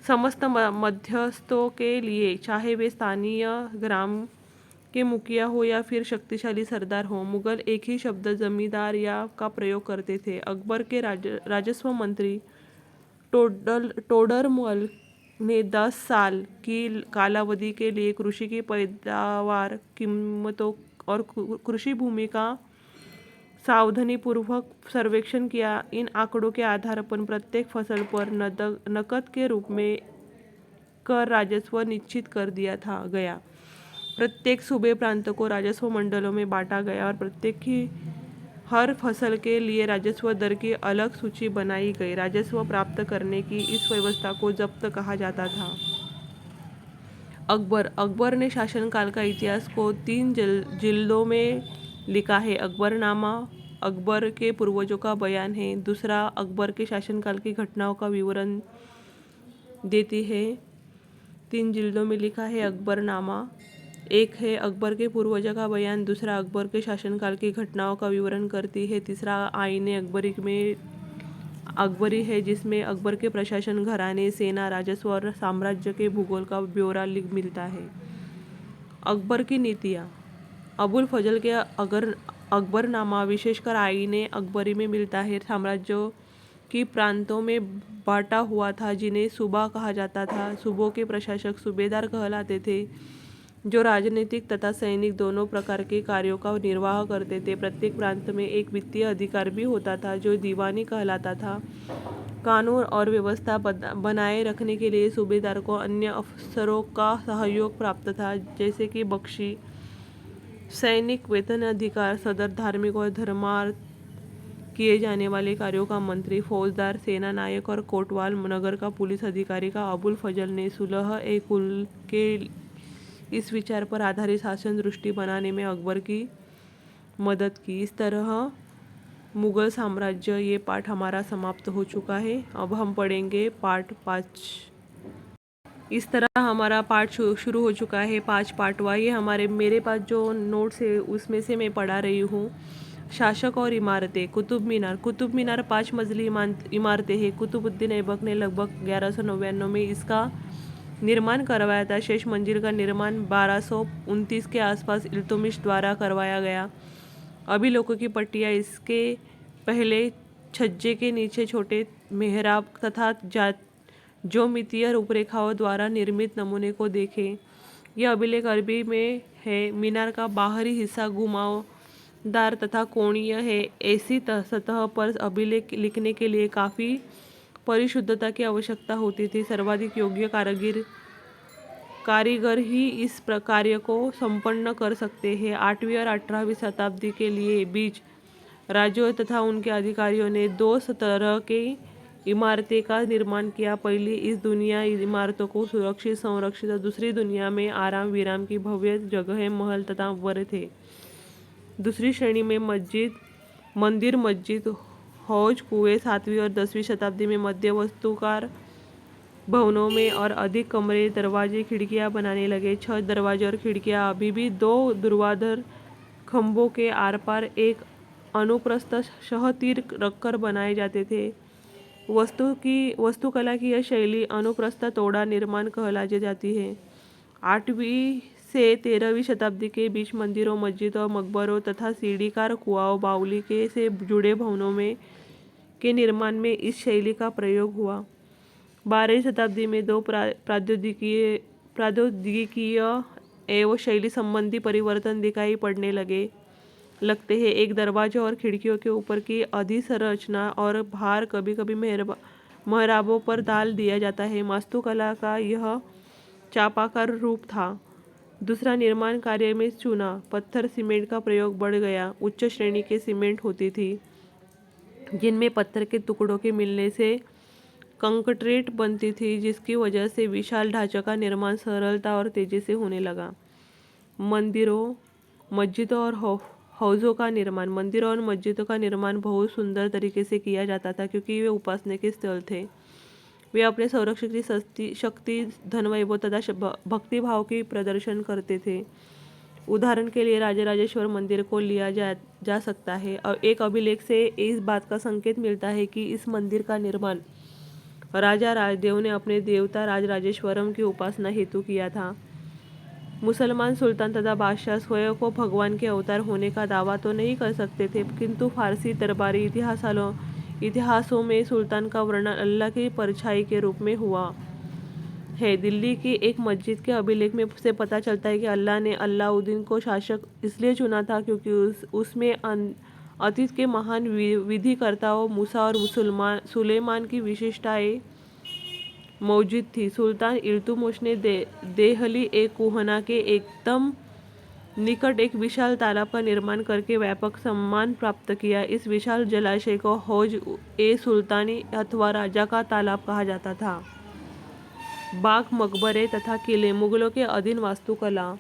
समस्त मध्यस्थों के लिए, चाहे वे स्थानीय ग्राम के मुखिया हो या फिर शक्तिशाली सरदार हो, मुगल एक ही शब्द जमींदार का प्रयोग करते थे। अकबर के राजस्व मंत्री टोडरमल ने 10 साल की कालावधि के लिए कृषि की पैदावार, कीमतों और कृषि भूमि का सावधानीपूर्वक सर्वेक्षण किया। इन आंकड़ों के आधार पर प्रत्येक फसल पर नकद के रूप में कर राजस्व निश्चित कर दिया गया। प्रत्येक सूबे प्रांत को राजस्व मंडलों में बांटा गया और प्रत्येक की हर फसल के लिए राजस्व दर की अलग सूची बनाई गई। राजस्व प्राप्त करने की इस व्यवस्था को जब्त कहा जाता था। अकबर ने शासनकाल का इतिहास को 3 जिल्दों में लिखा है। अकबरनामा अकबर के पूर्वजों का बयान है। दूसरा, अकबर के शासनकाल की घटनाओं का विवरण देती है। 3 जिल्दों में लिखा है अकबरनामा। एक है अकबर के पूर्वजों का बयान, दूसरा अकबर के शासनकाल की घटनाओं का विवरण करती है, तीसरा आईने अकबरी है जिसमें अकबर के प्रशासन, घराने, सेना, राजस्व और साम्राज्य के भूगोल का ब्यौरा मिलता है। अकबर की नीतियाँ। अबुल फजल के अकबरनामा विशेषकर आईने अकबरी में मिलता है। साम्राज्यों की प्रांतों में बांटा हुआ था, जिन्हें सूबा कहा जाता था। सूबों के प्रशासक सूबेदार कहलाते थे, जो राजनीतिक तथा सैनिक दोनों प्रकार के कार्यों का निर्वाह करते थे। प्रत्येक प्रांत में एक वित्तीय अधिकार भी होता था, जो दीवानी कहलाता था। कानून और व्यवस्था बनाए रखने के लिए सूबेदार को अन्य अफसरों का सहयोग प्राप्त था, जैसे कि बख्शी, सैनिक वेतन अधिकार, सदर, धार्मिक और धर्मार्थ किए जाने वाले कार्यों का मंत्री, फौजदार, सेना नायक और कोतवाल, नगर का पुलिस अधिकारी का। अबुल फजल ने सुलह ए कुल के इस विचार पर आधारित शासन दृष्टि बनाने में अकबर की मदद की। इस तरह मुगल साम्राज्य, ये पाठ हमारा समाप्त हो चुका है। अब हम पढ़ेंगे पाठ 5। इस तरह हमारा पाठ शुरू हो चुका है 5 पाठवा। ये हमारे मेरे पास जो नोट्स है उसमें से मैं पढ़ा रही हूँ। शासक और इमारतें। कुतुब मीनार 5 मंजिली इमारतें हैं। कुतुबुद्दीन ऐबक ने लगभग 1199 में इसका निर्माण करवाया था। शेष मंजिल का निर्माण 1229 के आसपास इल्तुतमिश द्वारा करवाया गया। अभिलोकों की पट्टियाँ इसके पहले छज्जे के नीचे छोटे मेहराब तथा ज्योमितीय रूपरेखाओं द्वारा निर्मित नमूने को देखें। यह अभिलेख अरबी में है। मीनार का बाहरी हिस्सा घुमावदार तथा कोणीय है। ऐसी सतह पर अभिलेख लिखने के लिए काफ़ी परिशुद्धता की आवश्यकता होती थी। सर्वाधिक योग्य कारीगर ही इस कार्य को संपन्न कर सकते हैं। 8वीं और 18वीं शताब्दी के लिए बीच राज्यों तथा उनके अधिकारियों ने 2 तरह के इमारतें का निर्माण किया। पहली इस दुनिया इमारतों को सुरक्षित संरक्षित और दूसरी दुनिया में आराम विराम की भव्य जगहें, महल तथा वर थे। दूसरी श्रेणी में मंदिर, मस्जिद, हौज, कुएं 7वीं और 10वीं शताब्दी में मध्य वास्तुकार भवनों में और अधिक कमरे, दरवाजे, खिड़कियां बनाने लगे। छत, दरवाजे और खिड़कियां अभी भी 2 ध्रुवाधर खंभों के आर पार एक अनुप्रस्थ शहतीर रखकर बनाए जाते थे। वास्तुकला की यह शैली अनुप्रस्थ तोड़ा निर्माण कहलाई जाती है। 8वीं से 13वीं शताब्दी के बीच मंदिरों, मस्जिदों, मकबरों तथा सीढ़ीकार कुआओं, बावली के से जुड़े भवनों के निर्माण में इस शैली का प्रयोग हुआ। 12वीं शताब्दी में 2 प्रौद्योगिकीय एवं शैली संबंधी परिवर्तन दिखाई पड़ने लगते हैं। एक, दरवाजों और खिड़कियों के ऊपर की अधिसंरचना और भार कभी कभी मेहराबों पर डाल दिया जाता है। वास्तुकला का यह चापाकार रूप था। दूसरा, निर्माण कार्य में चूना, पत्थर, सीमेंट का प्रयोग बढ़ गया। उच्च श्रेणी के सीमेंट होती थी, जिनमें पत्थर के टुकड़ों के मिलने से कंक्रीट बनती थी, जिसकी वजह से विशाल ढांचे का निर्माण सरलता और तेजी से होने लगा। मंदिरों, मस्जिदों और हौजों का निर्माण। मंदिरों और मस्जिदों का निर्माण बहुत सुंदर तरीके से किया जाता था, क्योंकि वे उपासना के स्थल थे। वे अपने संरक्षक की शक्ति, धन, वैभव तथा भक्तिभाव की प्रदर्शन करते थे। उदाहरण के लिए राजराजेश्वर मंदिर को लिया जा सकता है। एक अभिलेख से इस बात का संकेत मिलता है कि इस मंदिर का निर्माण राजा राजदेव ने अपने देवता राजराजेश्वरम की उपासना हेतु किया था। मुसलमान सुल्तान तथा बादशाह स्वयं को भगवान के अवतार होने का दावा तो नहीं कर सकते थे, किंतु फारसी दरबारी इतिहासों में सुल्तान का वर्णन अल्लाह की परछाई के रूप में हुआ है। दिल्ली की एक मस्जिद के अभिलेख में से पता चलता है कि अल्लाह ने अलाउद्दीन को शासक इसलिए चुना था क्योंकि उसमें अतीत के महान विधिकर्ताओं मूसा और सुलेमान की विशेषताएं मौजूद थी। सुल्तान इल्तुतमिश ने देहली एक कुहना के एकदम निकट एक विशाल तालाब का निर्माण करके व्यापक सम्मान प्राप्त किया। इस विशाल जलाशय को हौज ए सुल्तानी अथवा राजा का तालाब कहा जाता था। बाग, मकबरे तथा किले। मुगलों के अधीन वास्तुकला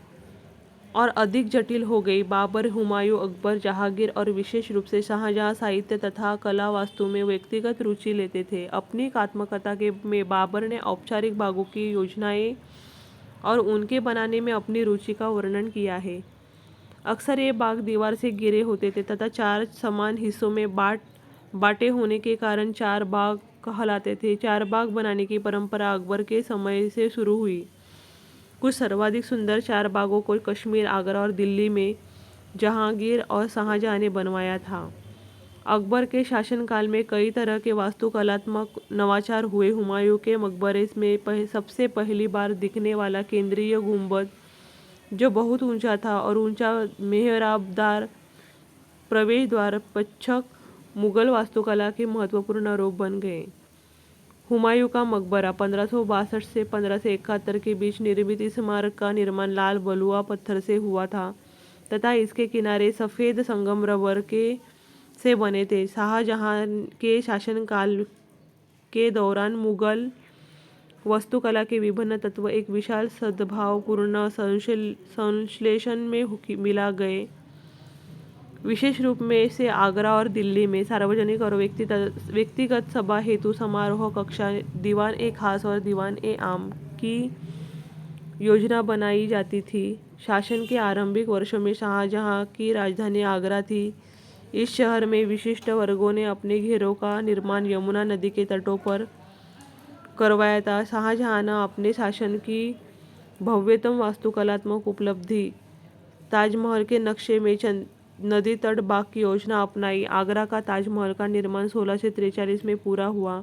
और अधिक जटिल हो गई। बाबर, हुमायूं, अकबर, जहांगीर और विशेष रूप से शाहजहां साहित्य तथा कला वास्तु में व्यक्तिगत रुचि लेते थे। अपनी आत्मकथा में बाबर ने औपचारिक बागों की योजनाएं और उनके बनाने में अपनी रुचि का वर्णन किया है। अक्सर ये बाग दीवार से घिरे होते थे तथा 4 समान हिस्सों में बांटे होने के कारण 4 बाग कहलाते थे। 4 बाग बनाने की परंपरा अकबर के समय से शुरू हुई। कुछ सर्वाधिक सुंदर 4 बागों को कश्मीर, आगरा और दिल्ली में जहांगीर और शाहजहां ने बनवाया था। अकबर के शासनकाल में कई तरह के वास्तुकलात्मक नवाचार हुए। हुमायूं के मकबरे में सबसे पहली बार दिखने वाला केंद्रीय गुंबद, जो बहुत ऊंचा था, और ऊंचा मेहराबदार प्रवेश द्वार पच्छक मुगल वास्तुकला के महत्वपूर्ण रूप बन गए। हुमायूं का मकबरा 1562 से 1571 के बीच निर्मित इस स्मारक का निर्माण लाल बलुआ पत्थर से हुआ था तथा इसके किनारे सफ़ेद संगमरमर के से बने थे। शाहजहां के शासनकाल के दौरान मुगल वास्तुकला के विभिन्न तत्व एक विशाल सद्भावपूर्ण संश्लेषण में मिला गए। विशेष रूप में से आगरा और दिल्ली में सार्वजनिक और व्यक्तिगत सभा हेतु समारोह कक्षा, दीवान ए खास और दीवान ए आम की योजना बनाई जाती थी। शासन के आरंभिक वर्षों में शाहजहां की राजधानी आगरा थी। इस शहर में विशिष्ट वर्गों ने अपने घेरों का निर्माण यमुना नदी के तटों पर करवाया था। शाहजहां ने अपने शासन की भव्यतम वास्तुकलात्मक उपलब्धि ताजमहल के नक्शे में नदी तट बाग की योजना अपनाई। आगरा का ताजमहल का निर्माण 1643 में पूरा हुआ।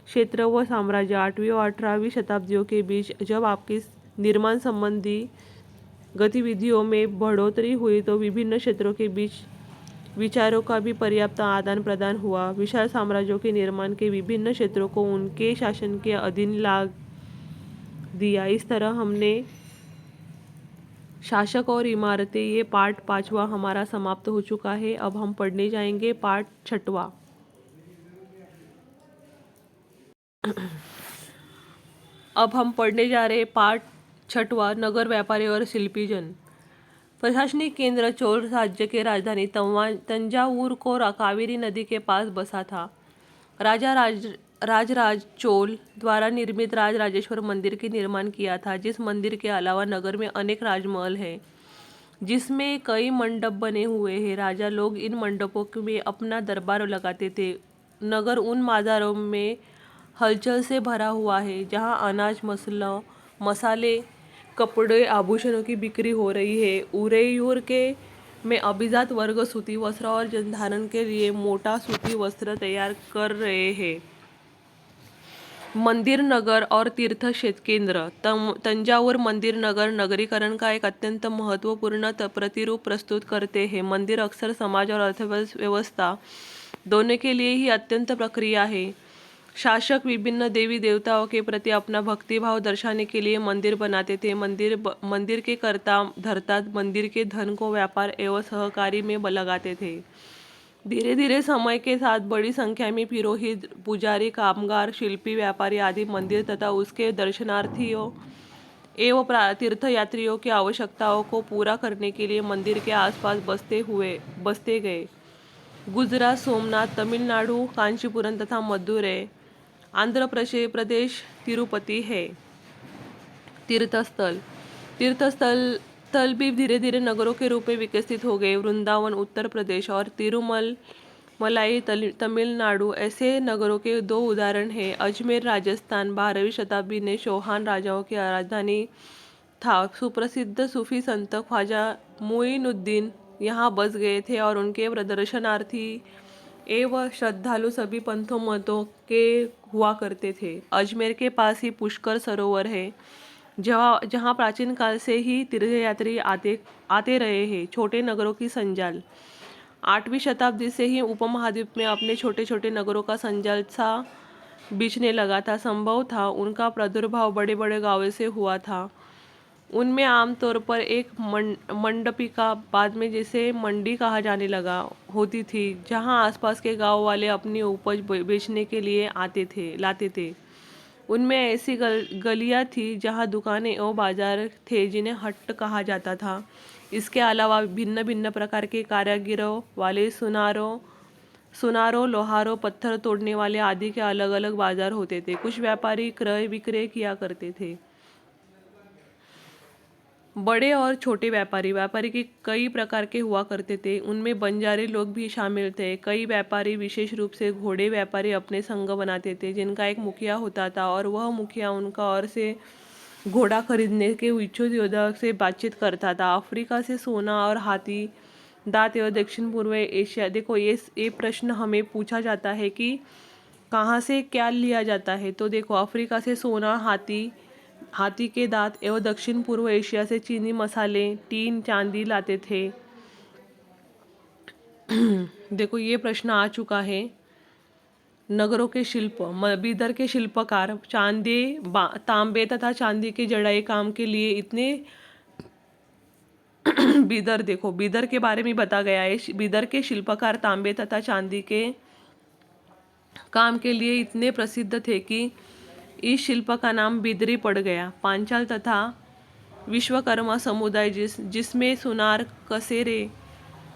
क्षेत्र व साम्राज्य 8वीं और 18वीं शताब्दियों के बीच जब आपकी निर्माण संबंधी गतिविधियों में बढ़ोतरी हुई तो विभिन्न क्षेत्रों के बीच विचारों का भी पर्याप्त आदान प्रदान हुआ। विशाल साम्राज्यों के निर्माण के विभिन्न क्षेत्रों को उनके शासन के अधीन ला दिया। इस तरह हमने शासक और इमारतें, ये पाठ 5वां हमारा समाप्त हो चुका है। अब हम पढ़ने जाएंगे पाठ 6वां। अब हम पढ़ने जा रहे हैं पाठ 6वां, नगर व्यापारी और शिल्पी जन। प्रशासनिक केंद्र चोल राज्य के राजधानी तंजावुर को कावेरी नदी के पास बसा था। राजा राजराज चोल द्वारा निर्मित राजराजेश्वर मंदिर के निर्माण किया था, जिस मंदिर के अलावा नगर में अनेक राजमहल हैं जिसमें कई मंडप बने हुए हैं। राजा लोग इन मंडपों में अपना दरबार लगाते थे। नगर उन बाजारों में हलचल से भरा हुआ है जहां अनाज, मसाले, कपड़े, आभूषणों की बिक्री हो रही है। उरेयूर के में अभिजात वर्ग सूती वस्त्र और जनधारण के लिए मोटा सूती वस्त्र तैयार कर रहे हैं। मंदिर, नगर और तीर्थ केंद्र। तंजावुर मंदिर नगर नगरीकरण का एक अत्यंत महत्वपूर्ण प्रतिरूप प्रस्तुत करते हैं। मंदिर अक्सर समाज और अर्थव्यवस्था दोनों के लिए ही अत्यंत प्रक्रिया है। शासक विभिन्न देवी देवताओं के प्रति अपना भक्तिभाव दर्शाने के लिए मंदिर बनाते थे। मंदिर के कर्ता धर्ता मंदिर के धन को व्यापार एवं सहकारी में लगाते थे। धीरे धीरे समय के साथ बड़ी संख्या में पुरोहित, पुजारी, कामगार, शिल्पी, व्यापारी आदि मंदिर तथा उसके दर्शनार्थियों एवं तीर्थयात्रियों की आवश्यकताओं को पूरा करने के लिए मंदिर के आसपास बसते गए। गुजरात, सोमनाथ, तमिलनाडु, कांचीपुरम तथा मदुरै, आंध्र प्रदेश, तिरुपति है। तीर्थस्थल भी धीरे धीरे नगरों के रूप में विकसित हो गए। वृंदावन उत्तर प्रदेश और तिरुमलाई तमिलनाडु ऐसे नगरों के दो उदाहरण हैं। अजमेर राजस्थान 12वीं शताब्दी में चौहान राजाओं की राजधानी था। सुप्रसिद्ध सूफी संत ख्वाजा मुइनुद्दीन यहाँ बस गए थे और उनके प्रदर्शनार्थी एवं श्रद्धालु सभी पंथों मतों के हुआ करते थे। अजमेर के पास ही पुष्कर सरोवर है जहाँ प्राचीन काल से ही तीर्थयात्री आते रहे हैं। छोटे नगरों की संजाल। 8वीं शताब्दी से ही उपमहाद्वीप में अपने छोटे छोटे नगरों का संजाल सा बिछने लगा था। संभव था उनका प्रादुर्भाव बड़े बड़े गांवों से हुआ था। उनमें आमतौर पर एक मंडपिका, बाद में जिसे मंडी कहा जाने लगा, होती थी, जहां आसपास के गांव वाले अपनी उपज बेचने के लिए लाते थे। उनमें ऐसी गलियां थी जहां दुकानें और बाजार थे जिन्हें हट कहा जाता था। इसके अलावा भिन्न भिन्न प्रकार के कारीगरों वाले सुनारों, लोहारों, पत्थर तोड़ने वाले आदि के अलग अलग बाजार होते थे। कुछ व्यापारी क्रय विक्रय किया करते थे। बड़े और छोटे व्यापारी के कई प्रकार के हुआ करते थे। उनमें बंजारे लोग भी शामिल थे। कई व्यापारी, विशेष रूप से घोड़े व्यापारी, अपने संघ बनाते थे जिनका एक मुखिया होता था और वह मुखिया उनका और से घोड़ा खरीदने के इच्छुक योद्धा से बातचीत करता था। अफ्रीका से सोना और हाथी दाँत एवं दक्षिण पूर्व एशिया। देखो ये प्रश्न हमें पूछा जाता है कि कहाँ से क्या लिया जाता है। तो देखो अफ्रीका से सोना, हाथी के दांत एवं दक्षिण पूर्व एशिया से चीनी मसाले, टीन, चांदी लाते थे। देखो ये प्रश्न आ चुका है। नगरों के शिल्प, बीदर के शिल्पकार तांबे तथा चांदी के जड़ाई काम के लिए इतने बीदर, देखो बीदर के बारे में बता गया है। बीदर के शिल्पकार तांबे तथा चांदी के काम के लिए इतने प्रसिद्ध थे कि इस शिल्प का नाम बिदरी पड़ गया। पांचाल तथा विश्वकर्मा समुदाय जिसमें सुनार, कसेरे,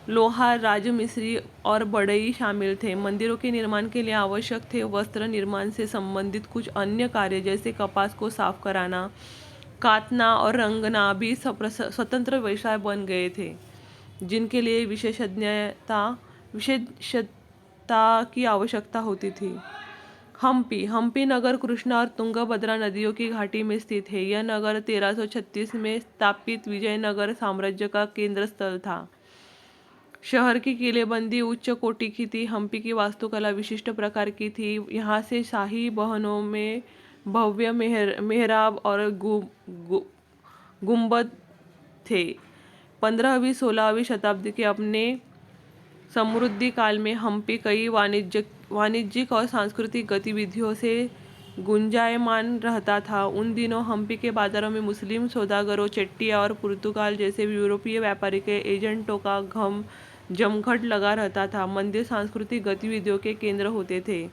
लोहार, राजमिस्त्री और बढ़ई शामिल थे, मंदिरों के निर्माण के लिए आवश्यक थे। वस्त्र निर्माण से संबंधित कुछ अन्य कार्य जैसे कपास को साफ कराना, काटना और रंगना भी स्वतंत्र व्यवसाय बन गए थे, जिनके लिए विशेषज्ञता की आवश्यकता होती थी। हम्पी नगर कृष्णा और तुंगभद्रा नदियों की घाटी में स्थित है। यह नगर 1336 में स्थापित विजयनगर साम्राज्य का केंद्र स्थल था। शहर की किलेबंदी उच्च कोटि की थी। हम्पी की वास्तुकला विशिष्ट प्रकार की थी। यहाँ से शाही भवनों में भव्य मेहराब और गुंबद थे। 15वीं-16वीं शताब्दी के अपने समृद्धि काल में हम्पी कई वाणिज्यिक और सांस्कृतिक गतिविधियों से गुंजायमान रहता था। उन दिनों हम्पी के बाजारों में मुस्लिम सौदागरों, चेट्टिया और पुर्तगाल जैसे यूरोपीय व्यापारी के एजेंटों का जमघट लगा रहता था। मंदिर सांस्कृतिक गतिविधियों के केंद्र होते थे।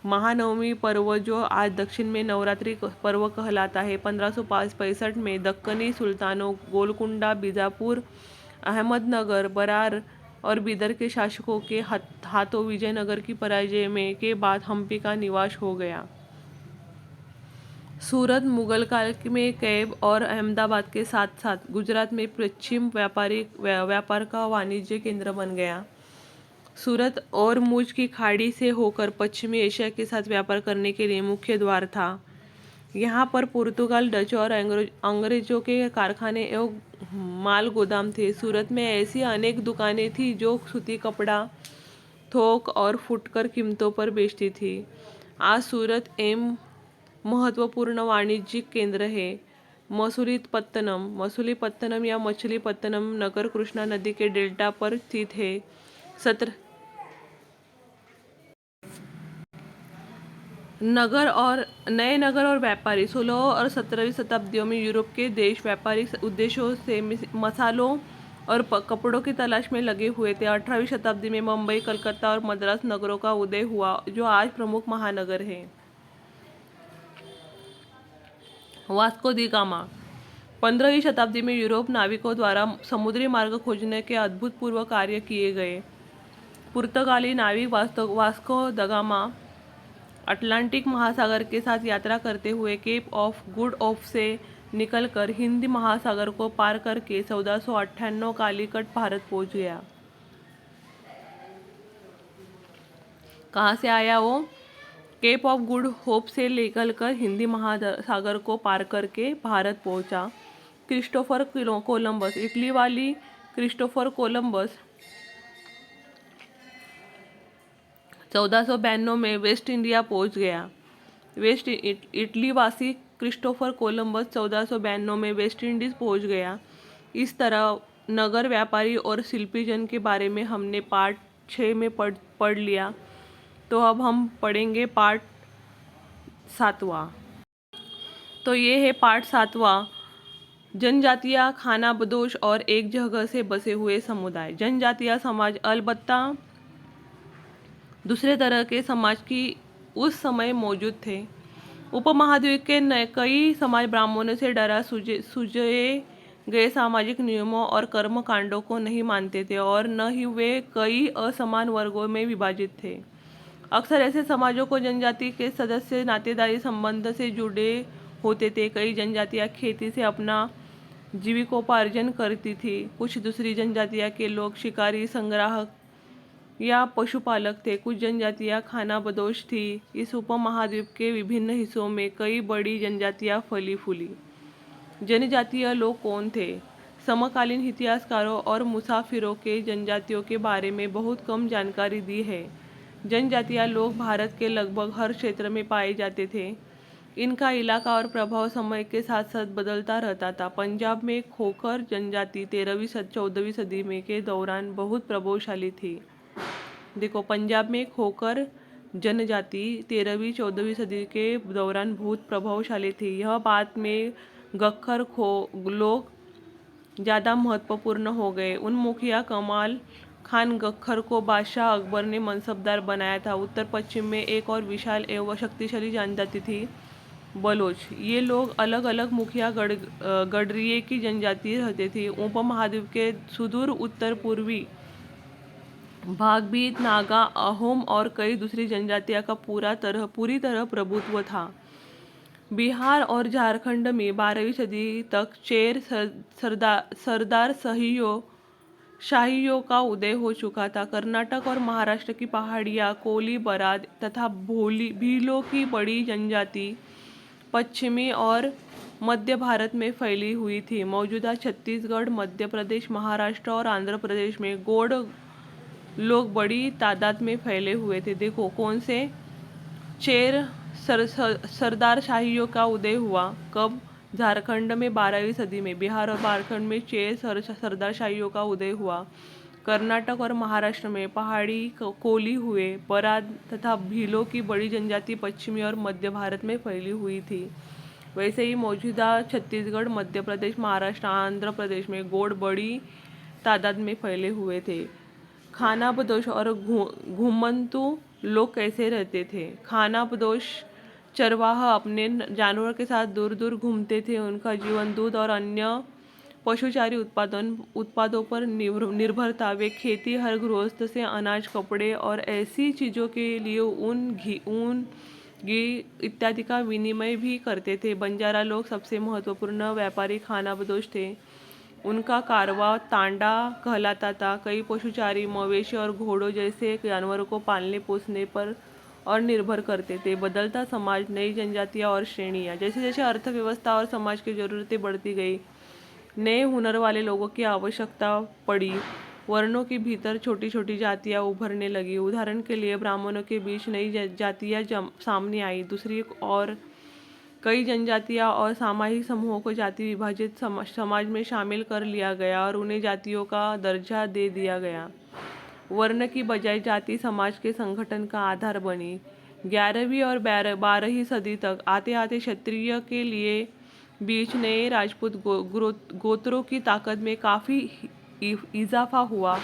महानवमी पर्व, जो आज दक्षिण में नवरात्रि पर्व कहलाता है, 1565 में दक्कनी सुल्तानों गोलकुंडा, बीजापुर, अहमदनगर, बरार और बीदर के शासकों के हाथों विजयनगर की पराजय में के बाद हम्पी का निवास हो गया। सूरत मुगल काल में कैब और अहमदाबाद के साथ साथ गुजरात में पश्चिम व्यापार का वाणिज्य केंद्र बन गया। सूरत और मुझ की खाड़ी से होकर पश्चिमी एशिया के साथ व्यापार करने के लिए मुख्य द्वार था। यहाँ पर पुर्तगाल, डच और अंग्रेजों के कारखाने एवं माल गोदाम थे। सूरत में ऐसी अनेक दुकानें थी जो सूती कपड़ा, थोक और फुटकर कीमतों पर बेचती थी। आज सूरत महत्वपूर्ण वाणिज्यिक केंद्र है। मसूलीपत्तनम या मछलीपत्तनम नगर कृष्णा नदी के डेल्टा पर स्थित है। नए नगर और व्यापारी 16 और 17वीं शताब्दियों में यूरोप के देश व्यापारिक उद्देश्यों से मसालों और कपड़ों की तलाश में लगे हुए थे। 18वीं शताब्दी में मुंबई, कलकत्ता और मद्रास नगरों का उदय हुआ, जो आज प्रमुख महानगर हैं। वास्को दी गामा 15वीं शताब्दी में यूरोप नाविकों द्वारा समुद्री मार्ग खोजने के अभूतपूर्व कार्य किए गए। पुर्तगाली नाविक वास्को द गामा अटलांटिक महासागर के साथ यात्रा करते हुए केप ऑफ गुड होप से निकलकर हिंदी महासागर को पार करके 1498 कालीकट भारत पहुंच गया। कहाँ से आया वो? केप ऑफ गुड होप से निकलकर हिंदी महासागर को पार करके भारत पहुंचा। क्रिस्टोफर कोलंबस, इटली वाली क्रिस्टोफर कोलंबस 1492 में वेस्ट इंडिया पहुंच गया। इटली वासी क्रिस्टोफर कोलंबस 1492 में वेस्ट इंडीज पहुंच गया। इस तरह नगर, व्यापारी और शिल्पी जन के बारे में हमने पार्ट 6 में पढ़ लिया। तो अब हम पढ़ेंगे पार्ट 7वां। तो ये है पार्ट 7वां, जनजातियाँ, खानाबदोश और एक जगह से बसे हुए समुदाय। जनजातीय समाज अलबत्ता दूसरे तरह के समाज की उस समय मौजूद थे। उपमहाद्वीप के कई समाज ब्राह्मणों से डरा सूझे गए सामाजिक नियमों और कर्म कांडों को नहीं मानते थे और न ही वे कई असमान वर्गों में विभाजित थे। अक्सर ऐसे समाजों को जनजाति के सदस्य नातेदारी संबंध से जुड़े होते थे। कई जनजातियाँ खेती से अपना जीविकोपार्जन करती थी। कुछ दूसरी जनजातियाँ के लोग शिकारी, संग्राहक या पशुपालक थे। कुछ जनजातियाँ खानाबदोश थी। इस उपमहाद्वीप के विभिन्न हिस्सों में कई बड़ी जनजातियाँ फली फूली। जनजातीय लोग कौन थे? समकालीन इतिहासकारों और मुसाफिरों के जनजातियों के बारे में बहुत कम जानकारी दी है। जनजातीय लोग भारत के लगभग हर क्षेत्र में पाए जाते थे। इनका इलाका और प्रभाव समय के साथ साथ बदलता रहता था। पंजाब में खोखर जनजाति 13वीं 14वीं सदी में के दौरान बहुत प्रभावशाली थी। देखो, पंजाब में खोखर जनजाति 13वीं 14वीं सदी के दौरान बहुत प्रभावशाली थी। यह बाद में गख्खर लोग ज़्यादा महत्वपूर्ण हो गए। उन मुखिया कमाल खान गख्खर को बादशाह अकबर ने मनसबदार बनाया था। उत्तर पश्चिम में एक और विशाल एवं शक्तिशाली जनजाति थी बलोच। ये लोग अलग अलग मुखिया गडरिये की जनजाति रहते थे। उपमहाद्वीप के सुदूर उत्तर पूर्वी भाग भी नागा, अहोम और कई दूसरी जनजातियों का पूरी तरह प्रभुत्व था। बिहार और झारखंड में 12वीं सदी तक चेर सरदार शाहियों का उदय हो चुका था। कर्नाटक और महाराष्ट्र की पहाड़ियाँ, कोली, बराद तथा भीलों की बड़ी जनजाति पश्चिमी और मध्य भारत में फैली हुई थी। मौजूदा छत्तीसगढ़, मध्य प्रदेश, महाराष्ट्र और आंध्र प्रदेश में गौड़ लोग बड़ी तादाद में फैले हुए थे। देखो, कौन से चेर सरदार शाहियों का उदय हुआ कब? झारखंड में 12वीं सदी में। बिहार और झारखंड में चेर सरदार शाहियों का उदय हुआ। कर्नाटक और महाराष्ट्र में पहाड़ी कोली हुए। बराद तथा भीलों की बड़ी जनजाति पश्चिमी और मध्य भारत में फैली हुई थी। वैसे ही मौजूदा छत्तीसगढ़, मध्य प्रदेश, महाराष्ट्र, आंध्र प्रदेश में गौड़ बड़ी तादाद में फैले हुए थे। खानाबदोश और घुमंतू लोग कैसे रहते थे? खानाबदोश चरवाह अपने जानवर के साथ दूर दूर घूमते थे। उनका जीवन दूध और अन्य पशुचारी उत्पादों पर निर्भर था। वे खेती, हर गृहस्थ से अनाज, कपड़े और ऐसी चीज़ों के लिए ऊन, घी इत्यादि का विनिमय भी करते थे। बंजारा लोग सबसे महत्वपूर्ण व्यापारी खानाबदोश थे। उनका कारवा तांडा कहलाता था। कई पशुचारी मवेशी और घोड़ों जैसे जानवरों को पालने पोसने पर और निर्भर करते थे। बदलता समाज, नई जनजातियाँ और श्रेणियाँ। जैसे जैसे अर्थव्यवस्था और समाज की ज़रूरतें बढ़ती गई, नए हुनर वाले लोगों की आवश्यकता पड़ी। वर्णों के भीतर छोटी छोटी जातियाँ उभरने लगी। उदाहरण के लिए ब्राह्मणों के बीच नई जातियाँ सामने आई। दूसरी और कई जनजातियाँ और सामाजिक समूहों को जाति विभाजित समाज में शामिल कर लिया गया और उन्हें जातियों का दर्जा दे दिया गया। वर्ण की बजाय जाति समाज के संगठन का आधार बनी। 11वीं और 12वीं सदी तक आते आते क्षत्रिय के लिए बीच नए राजपूत गोत्रों की ताकत में काफ़ी इजाफा हुआ।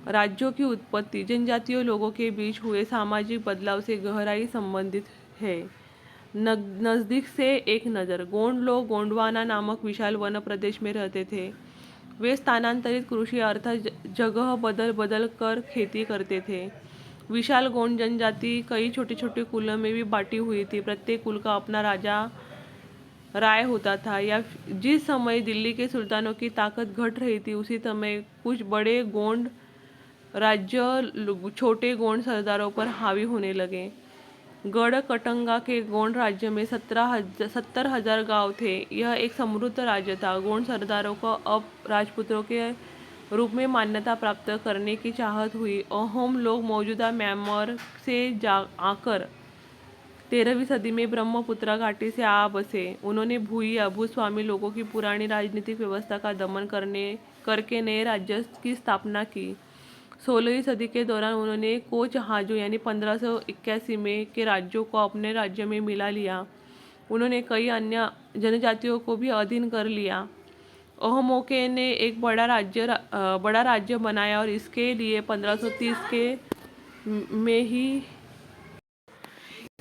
राज्यों की उत्पत्ति जनजातीय लोगों के बीच हुए सामाजिक बदलाव से गहराई संबंधित है। नज़दीक से एक नज़र। गोंड लोग गोंडवाना नामक विशाल वन प्रदेश में रहते थे। वे स्थानांतरित कृषि अर्थात जगह बदल कर खेती करते थे। विशाल गोंड जनजाति कई छोटे छोटे कुलों में भी बांटी हुई थी। प्रत्येक कुल का अपना राजा राय होता था। या जिस समय दिल्ली के सुल्तानों की ताकत घट रही थी, उसी समय कुछ बड़े गोंड राज्य छोटे गोंड सरदारों पर हावी होने लगे। गढ़कटंगा के गोंड राज्य में 70,000 गांव थे। यह एक समृद्ध राज्य था। गोंड सरदारों को अब राजपुत्रों के रूप में मान्यता प्राप्त करने की चाहत हुई। अहोम लोग मौजूदा म्यांमार से आकर 13वीं सदी में ब्रह्मपुत्रा घाटी से आ बसे। उन्होंने भूस्वामी लोगों की पुरानी राजनीतिक व्यवस्था का दमन करके नए राज्य की स्थापना की। 16वीं सदी के दौरान उन्होंने कोच हाजो यानी 1581 में के राज्यों को अपने राज्य में मिला लिया। उन्होंने कई अन्य जनजातियों को भी अधीन कर लिया। अहोमों ने एक बड़ा राज्य बनाया और इसके लिए 1530 के में ही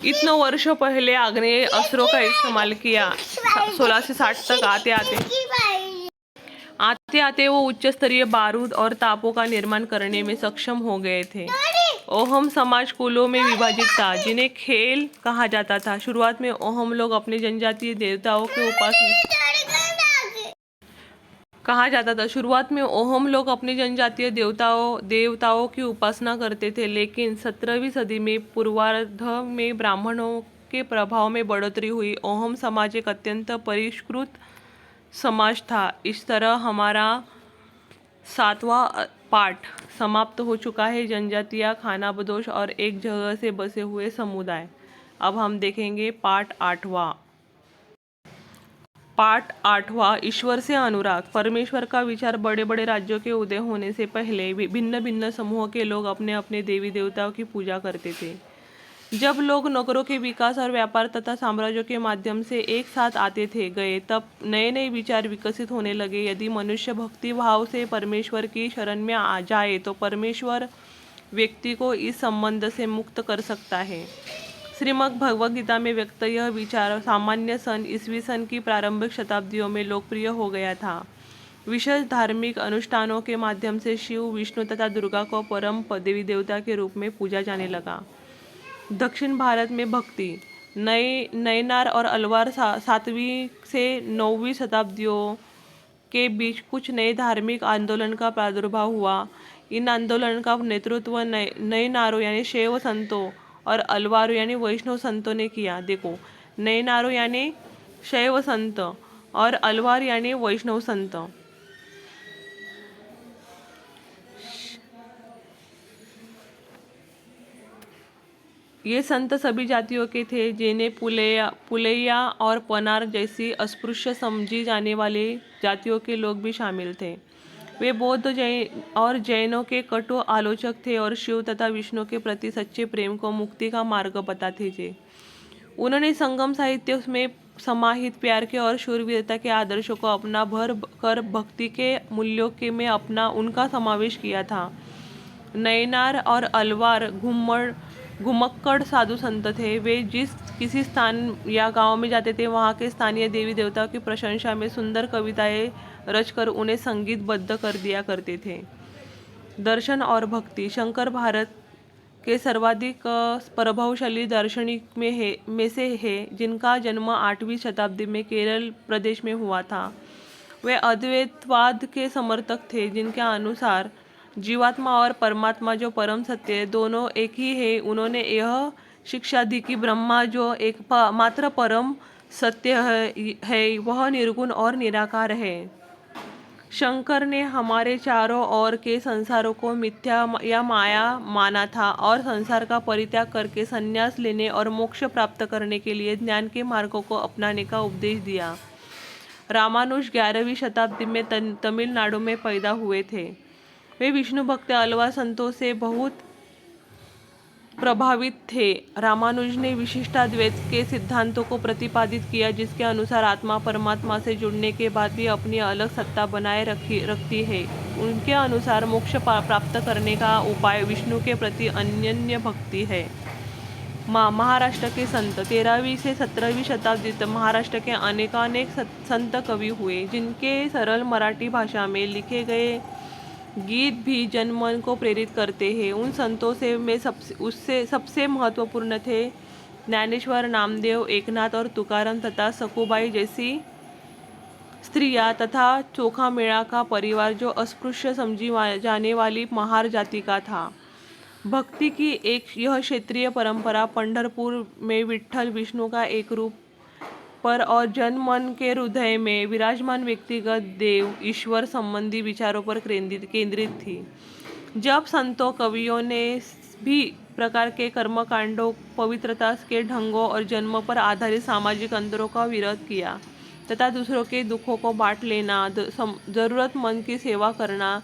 इतने वर्षों पहले आग्नेय अस्त्रों का इस्तेमाल किया। 1660 तक आते आते वो उच्च स्तरीय बारूद और तापों का निर्माण करने में सक्षम हो गए थे। ओहम समाज कुलों में विभाजित था, जिन्हें खेल कहा जाता था। शुरुआत में ओहम लोग अपने जनजातीय देवताओं की उपासना करते थे, लेकिन 17वीं सदी में पूर्वार्ध में ब्राह्मणों के प्रभाव में बढ़ोतरी हुई। ओहम समाज एक अत्यंत परिष्कृत समाज था। इस तरह हमारा 7वां पाठ समाप्त हो चुका है, जनजातियाँ, खानाबदोश और एक जगह से बसे हुए समुदाय। अब हम देखेंगे पाठ 8वां। पाठ 8वां, ईश्वर से अनुराग। परमेश्वर का विचार बड़े बड़े राज्यों के उदय होने से पहले भिन्न भिन्न समूह के लोग अपने अपने देवी देवताओं की पूजा करते थे। जब लोग नगरों के विकास और व्यापार तथा साम्राज्यों के माध्यम से एक साथ आते थे गए, तब नए नए विचार विकसित होने लगे। यदि मनुष्य भक्ति भाव से परमेश्वर की शरण में आ जाए तो परमेश्वर व्यक्ति को इस संबंध से मुक्त कर सकता है। श्रीमद् भगवद गीता में व्यक्त यह विचार सामान्य सन ईस्वी सन की प्रारंभिक शताब्दियों में लोकप्रिय हो गया था। विशेष धार्मिक अनुष्ठानों के माध्यम से शिव, विष्णु तथा दुर्गा को परम देवी देवता के रूप में पूजा जाने लगा। दक्षिण भारत में भक्ति नयनार और अलवार 7वीं से 9वीं शताब्दियों के बीच कुछ नए धार्मिक आंदोलन का प्रादुर्भाव हुआ। इन आंदोलन का नेतृत्व नयनारों यानी शैव संतों और अलवारों यानी वैष्णव संतों ने किया। देखो, नयनारों यानी शैव संत और अलवार यानी वैष्णव संत। ये संत सभी जातियों के थे, जिन्हें पुलैया और पनार जैसी अस्पृश्य समझी जाने वाली जातियों के लोग भी शामिल थे। वे बौद्ध जैनों के कटु आलोचक थे और शिव तथा विष्णु के प्रति सच्चे प्रेम को मुक्ति का मार्ग बताते थे। उन्होंने संगम साहित्य में समाहित प्यार के और शूरवीरता के आदर्शों को अपना भर कर भक्ति के मूल्यों के में अपना उनका समावेश किया था। नयनार और अलवार घुमक्कड़ साधु संत थे। वे जिस किसी स्थान या गांव में जाते थे, वहां के स्थानीय देवी देवताओं की प्रशंसा में सुंदर कविताएं रचकर उन्हें संगीतबद्ध कर दिया करते थे। दर्शन और भक्ति शंकर भारत के सर्वाधिक प्रभावशाली दार्शनिक में से है, जिनका जन्म 8वीं शताब्दी में केरल प्रदेश में हुआ था। वे अद्वैतवाद के समर्थक थे, जिनके अनुसार जीवात्मा और परमात्मा जो परम सत्य है, दोनों एक ही है। उन्होंने यह शिक्षा दी कि ब्रह्मा जो एक मात्र परम सत्य है वह निर्गुण और निराकार है। शंकर ने हमारे चारों ओर के संसारों को मिथ्या या माया माना था और संसार का परित्याग करके संन्यास लेने और मोक्ष प्राप्त करने के लिए ज्ञान के मार्गों को अपनाने का उपदेश दिया। रामानुज 11वीं शताब्दी में तमिलनाडु में पैदा हुए थे। वे विष्णु भक्त अलवा संतों से बहुत प्रभावित थे। रामानुज ने विशिष्टाद्वैत के सिद्धांतों को प्रतिपादित किया, जिसके अनुसार आत्मा परमात्मा से जुड़ने के बाद भी अपनी अलग सत्ता बनाए रखती है। उनके अनुसार मोक्ष प्राप्त करने का उपाय विष्णु के प्रति अनन्य भक्ति है। महाराष्ट्र के संत 13वीं से 17वीं शताब्दी तक महाराष्ट्र के अनेकानेक संत कवि हुए, जिनके सरल मराठी भाषा में लिखे गए गीत भी जनमन को प्रेरित करते हैं। उन संतों में सबसे महत्वपूर्ण थे ज्ञानेश्वर, नामदेव, एकनाथ और तुकाराम तथा सखुबाई जैसी स्त्रियां तथा चोखा मेला का परिवार, जो अस्पृश्य समझी जाने वाली महार जाति का था। भक्ति की यह क्षेत्रीय परंपरा पंढरपुर में विठ्ठल विष्णु का एक रूप पर और जन मन के हृदय में विराजमान व्यक्तिगत देव ईश्वर संबंधी विचारों पर केंद्रित थी। जब संतों कवियों ने भी प्रकार के कर्मकांडों, पवित्रता के ढंगों और जन्म पर आधारित सामाजिक अंतरों का विरोध किया तथा दूसरों के दुखों को बांट लेना, जरूरतमंद की सेवा करना,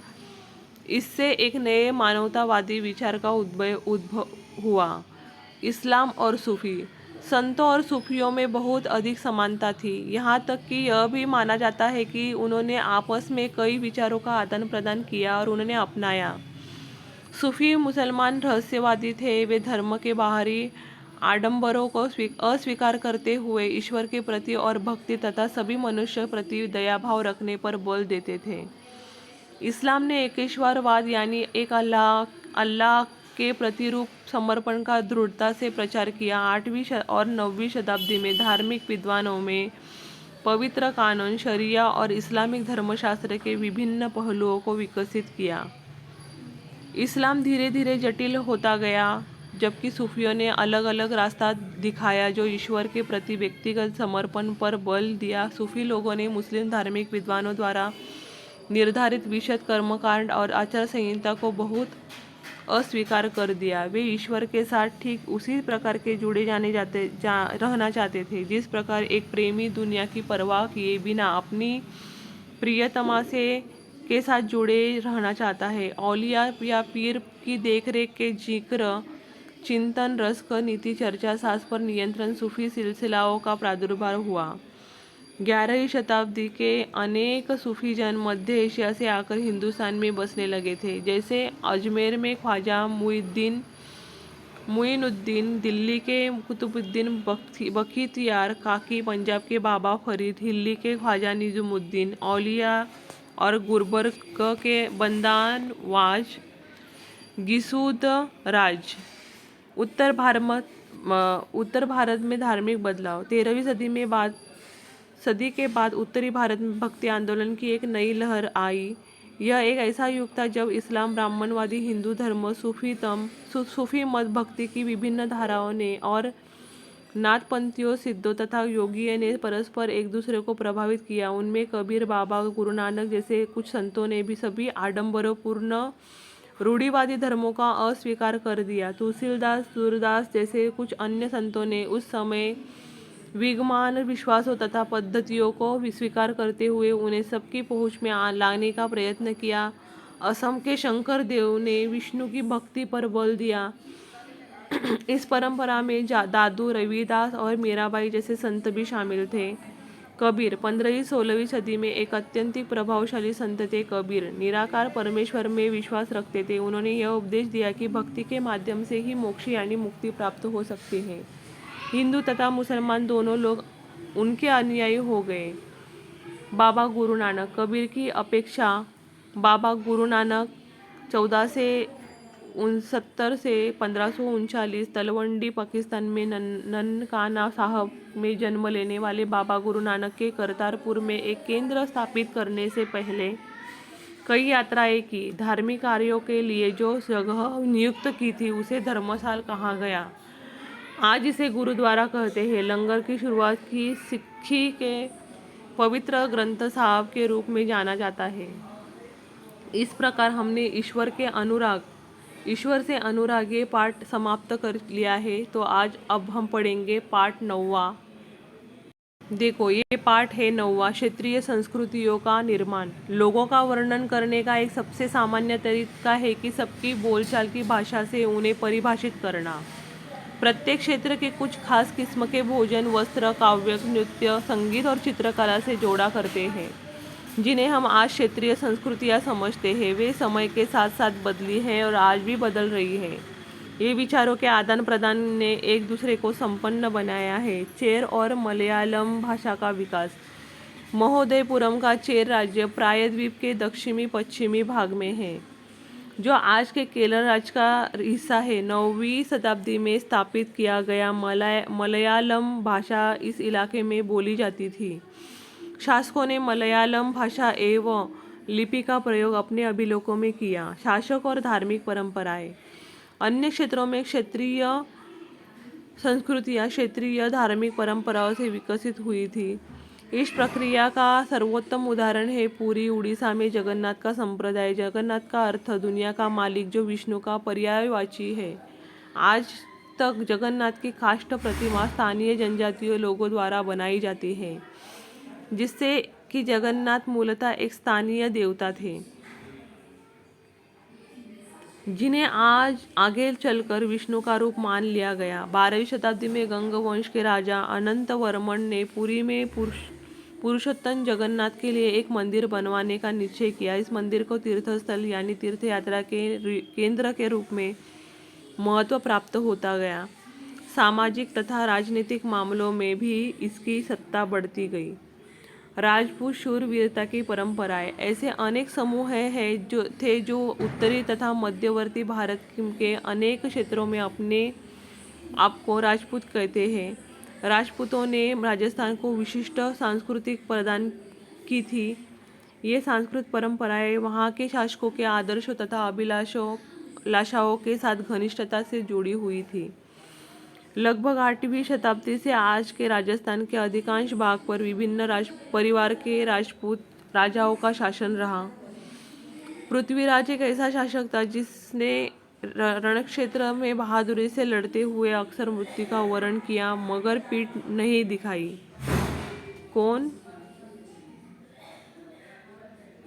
इससे एक नए मानवतावादी विचार का उद्भव हुआ। इस्लाम और सूफी संतों और सूफियों में बहुत अधिक समानता थी। यहाँ तक कि यह भी माना जाता है कि उन्होंने आपस में कई विचारों का आदान प्रदान किया और उन्होंने अपनाया। सूफी मुसलमान रहस्यवादी थे। वे धर्म के बाहरी आडंबरों को अस्वीकार करते हुए ईश्वर के प्रति और भक्ति तथा सभी मनुष्य प्रति दयाभाव रखने पर बल देते थे। इस्लाम ने एकेश्वरवाद यानी एक अल्लाह के प्रतिरूप समर्पण का दृढ़ता से प्रचार किया। 8वीं और 9वीं शताब्दी में धार्मिक विद्वानों में पवित्र कानून, शरिया और इस्लामिक धर्मशास्त्र के विभिन्न पहलुओं को विकसित किया। इस्लाम धीरे धीरे जटिल होता गया। जबकि सूफियों ने अलग अलग रास्ता दिखाया जो ईश्वर के प्रति व्यक्तिगत समर्पण पर बल दिया। सूफी लोगों ने मुस्लिम धार्मिक विद्वानों द्वारा निर्धारित विशद कर्मकांड और आचार संहिता को बहुत अस्वीकार कर दिया। वे ईश्वर के साथ ठीक उसी प्रकार के जुड़े रहना चाहते थे जिस प्रकार एक प्रेमी दुनिया की परवाह किए बिना अपनी प्रियतमा के साथ जुड़े रहना चाहता है। औलिया या पीर की देखरेख के जिक्र, चिंतन, रस, नीति, चर्चा, सास पर नियंत्रण सूफी सिलसिलाओं का प्रादुर्भाव हुआ। 11वीं शताब्दी के अनेक सूफी जन मध्य एशिया से आकर हिंदुस्तान में बसने लगे थे, जैसे अजमेर में ख्वाजा मुइनुद्दीन, दिल्ली के कुतुबुद्दीन बख्तियार काकी, पंजाब के बाबा फरीद, हिल्ली के ख्वाजा निज़ामुद्दीन औलिया और गुलबर्ग के बंदानवाज गिसूद राज। उत्तर भारत में धार्मिक बदलाव। 13वीं सदी के बाद उत्तरी भारत में भक्ति आंदोलन की एक नई लहर आई। यह एक ऐसा युग था जब इस्लाम, ब्राह्मणवादी, हिंदू धर्म, सूफी मत, भक्ति की विभिन्न धाराओं ने और नाथपंथियों, सिद्धों तथा योगियों ने परस्पर एक दूसरे को प्रभावित किया। उनमें कबीर, बाबा, गुरु नानक जैसे कुछ संतों ने भी सभी आडंबरपूर्ण रूढ़िवादी धर्मों का अस्वीकार कर दिया। तुलसीदास, सूरदास जैसे कुछ अन्य संतों ने उस समय विद्यमान विश्वासों तथा पद्धतियों को स्वीकार करते हुए उन्हें सबकी पहुंच में लाने का प्रयत्न किया। असम के शंकर देव ने विष्णु की भक्ति पर बल दिया। इस परंपरा में दादू, रविदास और मीराबाई जैसे संत भी शामिल थे। कबीर 15वीं-16वीं सदी में एक अत्यंत प्रभावशाली संत थे। कबीर निराकार परमेश्वर में विश्वास रखते थे। उन्होंने यह उपदेश दिया कि भक्ति के माध्यम से ही मोक्ष यानी मुक्ति प्राप्त हो सकती है। हिंदू तथा मुसलमान दोनों लोग उनके अनुयायी हो गए। बाबा गुरु नानक। कबीर की अपेक्षा बाबा गुरु नानक 1469 से 1539 तलवंडी पाकिस्तान में ननकाना साहब में जन्म लेने वाले बाबा गुरु नानक के करतारपुर में एक केंद्र स्थापित करने से पहले कई यात्राएं की। धार्मिक कार्यों के लिए जो जगह नियुक्त की थी उसे धर्मशाला कहा गया। आज इसे गुरुद्वारा कहते हैं। लंगर की शुरुआत की सिक्खी के पवित्र ग्रंथ साहब के रूप में जाना जाता है। इस प्रकार हमने ईश्वर से अनुराग ये पाठ समाप्त कर लिया है। तो अब हम पढ़ेंगे पाठ 9वां। देखो, ये पाठ है 9वां, क्षेत्रीय संस्कृतियों का निर्माण। लोगों का वर्णन करने का एक सबसे सामान्य तरीका है कि सबकी बोलचाल की भाषा से उन्हें परिभाषित करना। प्रत्येक क्षेत्र के कुछ खास किस्म के भोजन, वस्त्र, काव्य, नृत्य, संगीत और चित्रकला से जोड़ा करते हैं, जिन्हें हम आज क्षेत्रीय संस्कृतियाँ समझते हैं। वे समय के साथ साथ बदली हैं और आज भी बदल रही है। ये विचारों के आदान प्रदान ने एक दूसरे को संपन्न बनाया है। चेर और मलयालम भाषा का विकास। महोदयपुरम का चेर राज्य प्रायद्वीप के दक्षिणी पश्चिमी भाग में है, जो आज के केरल राज्य का हिस्सा है। 9वीं शताब्दी में स्थापित किया गया मलयालम भाषा इस इलाके में बोली जाती थी। शासकों ने मलयालम भाषा एवं लिपि का प्रयोग अपने अभिलेखों में किया। शासक और धार्मिक परंपराएं। अन्य क्षेत्रों में क्षेत्रीय संस्कृतियाँ क्षेत्रीय धार्मिक परंपराओं से विकसित हुई थी। इस प्रक्रिया का सर्वोत्तम उदाहरण है पुरी, उड़ीसा में जगन्नाथ का संप्रदाय। जगन्नाथ का अर्थ दुनिया का मालिक, जो विष्णु का पर्यायवाची है। आज तक जगन्नाथ की काष्ठ प्रतिमा स्थानीय जनजातीय लोगों द्वारा बनाई जाती है, जिससे कि जगन्नाथ मूलतः एक स्थानीय देवता थे, जिन्हें आज आगे चलकर विष्णु का रूप मान लिया गया। 12वीं शताब्दी में गंग वंश के राजा अनंत वर्मन ने पुरी में पुरुषोत्तम जगन्नाथ के लिए एक मंदिर बनवाने का निश्चय किया। इस मंदिर को तीर्थस्थल यानी तीर्थयात्रा के केंद्र के रूप में महत्व प्राप्त होता गया। सामाजिक तथा राजनीतिक मामलों में भी इसकी सत्ता बढ़ती गई। राजपूत शूरवीरता की परंपराएं। ऐसे अनेक समूह हैं जो उत्तरी तथा मध्यवर्ती भारत के अनेक क्षेत्रों में अपने आप को राजपूत कहते हैं। राजपूतों ने राजस्थान को विशिष्ट सांस्कृतिक प्रदान की थी। ये सांस्कृतिक परंपराएं वहाँ के शासकों के आदर्शों तथा लाशाओं के साथ घनिष्ठता से जुड़ी हुई थी। लगभग 8वीं शताब्दी से आज के राजस्थान के अधिकांश भाग पर विभिन्न परिवार के राजपूत राजाओं का शासन रहा। पृथ्वीराज एक ऐसा शासक था जिसने रणक्षेत्र में बहादुरी से लड़ते हुए अक्सर मृत्यु का वरण किया मगर पीठ नहीं दिखाई। कौन?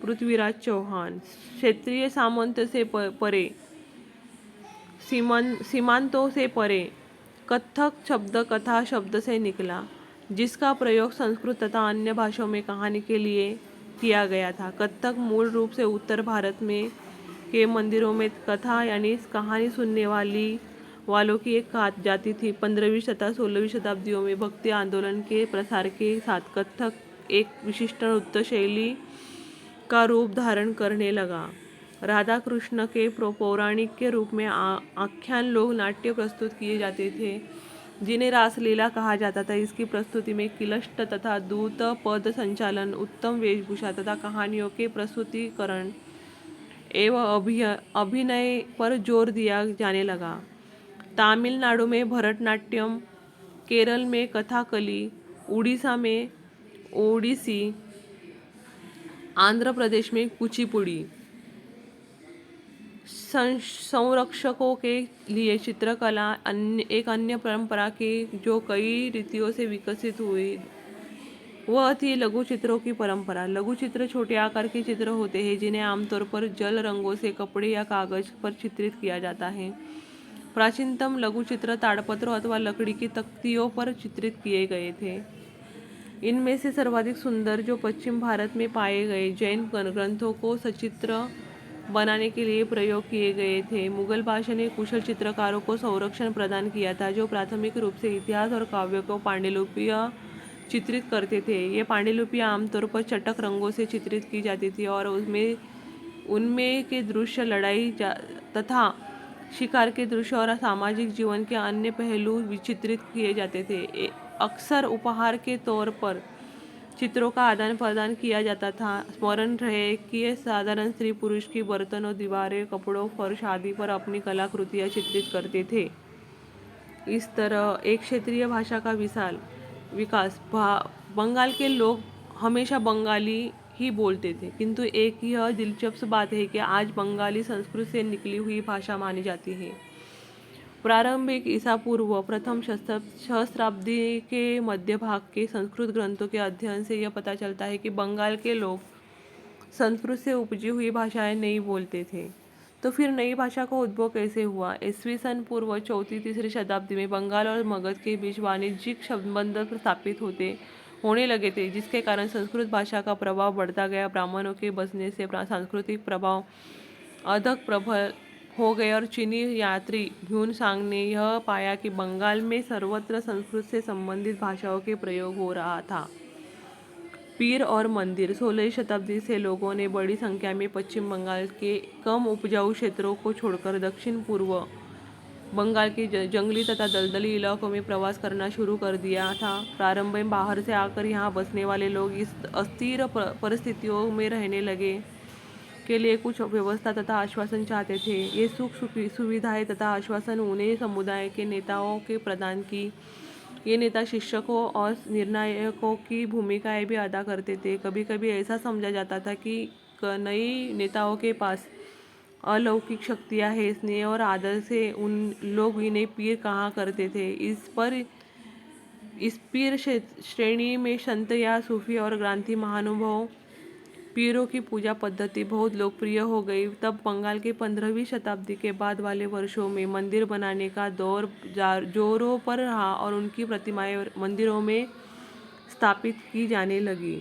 पृथ्वीराज चौहान। क्षेत्रीय सामंत से परे, सीमांतों से परे। कत्थक शब्द कथा शब्द से निकला, जिसका प्रयोग संस्कृत तथा अन्य भाषाओं में कहानी के लिए किया गया था। कत्थक मूल रूप से उत्तर भारत में के मंदिरों में कथा यानी कहानी सुनने वालों की एक जाति थी। 15वीं तथा 16वीं शताब्दियों में भक्ति आंदोलन के प्रसार के साथ कत्थक एक विशिष्ट नृत्य शैली का रूप धारण करने लगा। राधा कृष्ण के पौराणिक के रूप में आख्यान लोक नाट्य प्रस्तुत किए जाते थे, जिन्हें रासलीला कहा जाता था। इसकी प्रस्तुति में किलष्ट तथा दूत पद संचालन, उत्तम वेशभूषा तथा कहानियों के प्रस्तुतिकरण एवं अभिनय पर जोर दिया जाने लगा। तमिलनाडु में भरतनाट्यम, केरल में कथाकली, उड़ीसा में ओडिसी, आंध्र प्रदेश में कुचिपुड़ी। संरक्षकों के लिए चित्रकला एक अन्य परंपरा की जो कई रीतियों से विकसित हुई वह थी लघु चित्रों की परंपरा। लघु चित्र छोटे आकार के चित्र होते हैं जिन्हें आमतौर पर जल रंगों से कपड़े या कागज पर चित्रित किया जाता है। प्राचीनतम लघु चित्र ताड़पत्रों अथवा लकड़ी की तख्तियों पर चित्रित किए गए थे। इनमें से सर्वाधिक सुंदर जो पश्चिम भारत में पाए गए जैन ग्रंथों को सचित्र बनाने के लिए प्रयोग किए गए थे। मुगल बादशाह ने कुशल चित्रकारों को संरक्षण प्रदान किया था जो प्राथमिक रूप से इतिहास और काव्य को पांडुलिपियां चित्रित करते थे। ये पांडुलिपियां आमतौर पर चटक रंगों से चित्रित की जाती थी और उनमें के दृश्य लड़ाई तथा शिकार के दृश्य और सामाजिक जीवन के अन्य पहलू चित्रित किए जाते थे। अक्सर उपहार के तौर पर चित्रों का आदान प्रदान किया जाता था। स्मरण रहे कि ये साधारण स्त्री पुरुष की बर्तनों, दीवारें, कपड़ों, फर्श आदि पर अपनी कलाकृतियां चित्रित करते थे। इस तरह एक क्षेत्रीय भाषा का विकास। बंगाल के लोग हमेशा बंगाली ही बोलते थे, किंतु एक यह दिलचस्प बात है कि आज बंगाली संस्कृत से निकली हुई भाषा मानी जाती है। प्रारंभिक ईसा पूर्व प्रथम सहस्राब्दी के मध्य भाग के संस्कृत ग्रंथों के अध्ययन से यह पता चलता है कि बंगाल के लोग संस्कृत से उपजी हुई भाषाएं नहीं बोलते थे। तो फिर नई भाषा का उद्भव कैसे हुआ? ईस्वी सन पूर्व 4वीं-3री शताब्दी में बंगाल और मगध के बीच वाणिज्यिक संबंध स्थापित होने लगे थे, जिसके कारण संस्कृत भाषा का प्रभाव बढ़ता गया। ब्राह्मणों के बसने से सांस्कृतिक प्रभाव अधिक प्रबल हो गए और चीनी यात्री ह्यून-सांग ने यह पाया कि बंगाल में सर्वत्र संस्कृत से संबंधित भाषाओं के प्रयोग हो रहा था। पीर और मंदिर। 16वीं शताब्दी से लोगों ने बड़ी संख्या में पश्चिम बंगाल के कम उपजाऊ क्षेत्रों को छोड़कर दक्षिण पूर्व बंगाल के जंगली तथा दलदली इलाकों में प्रवास करना शुरू कर दिया था। प्रारंभ में बाहर से आकर यहाँ बसने वाले लोग इस अस्थिर परिस्थितियों में रहने लगे के लिए कुछ व्यवस्था तथा आश्वासन चाहते थे। ये सुख सुविधाएं तथा आश्वासन उन्हें समुदाय के नेताओं के प्रदान की। ये नेता शिक्षकों और निर्णायकों की भूमिकाएं भी अदा करते थे। कभी कभी ऐसा समझा जाता था कि नई नेताओं के पास अलौकिक शक्तियां हैं। स्नेह और आदर से उन लोग इन्हें पीर कहा करते थे। इस पीर श्रेणी में संत या सूफी और ग्रंथी महानुभाव पीरों की पूजा पद्धति बहुत लोकप्रिय हो गई। तब बंगाल के 15वीं शताब्दी के बाद वाले वर्षों में मंदिर बनाने का दौर जोरों पर रहा और उनकी प्रतिमाएं मंदिरों में स्थापित की जाने लगी।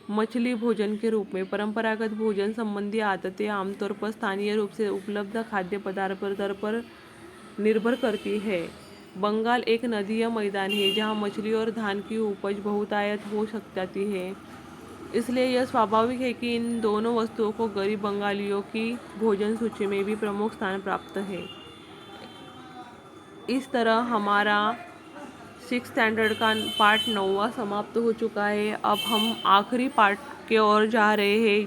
मछली भोजन के रूप में परंपरागत भोजन संबंधी आदतें आमतौर पर स्थानीय रूप से उपलब्ध खाद्य पदार्थों पर निर्भर करती है। बंगाल एक नदीय मैदान है जहाँ मछली और धान की उपज बहुतायत हो सकती है, इसलिए यह स्वाभाविक है कि इन दोनों वस्तुओं को गरीब बंगालियों की भोजन सूची में भी प्रमुख स्थान प्राप्त है। इस तरह हमारा 6th स्टैंडर्ड का पार्ट 9वां समाप्त हो चुका है। अब हम आखिरी पार्ट की ओर जा रहे हैं,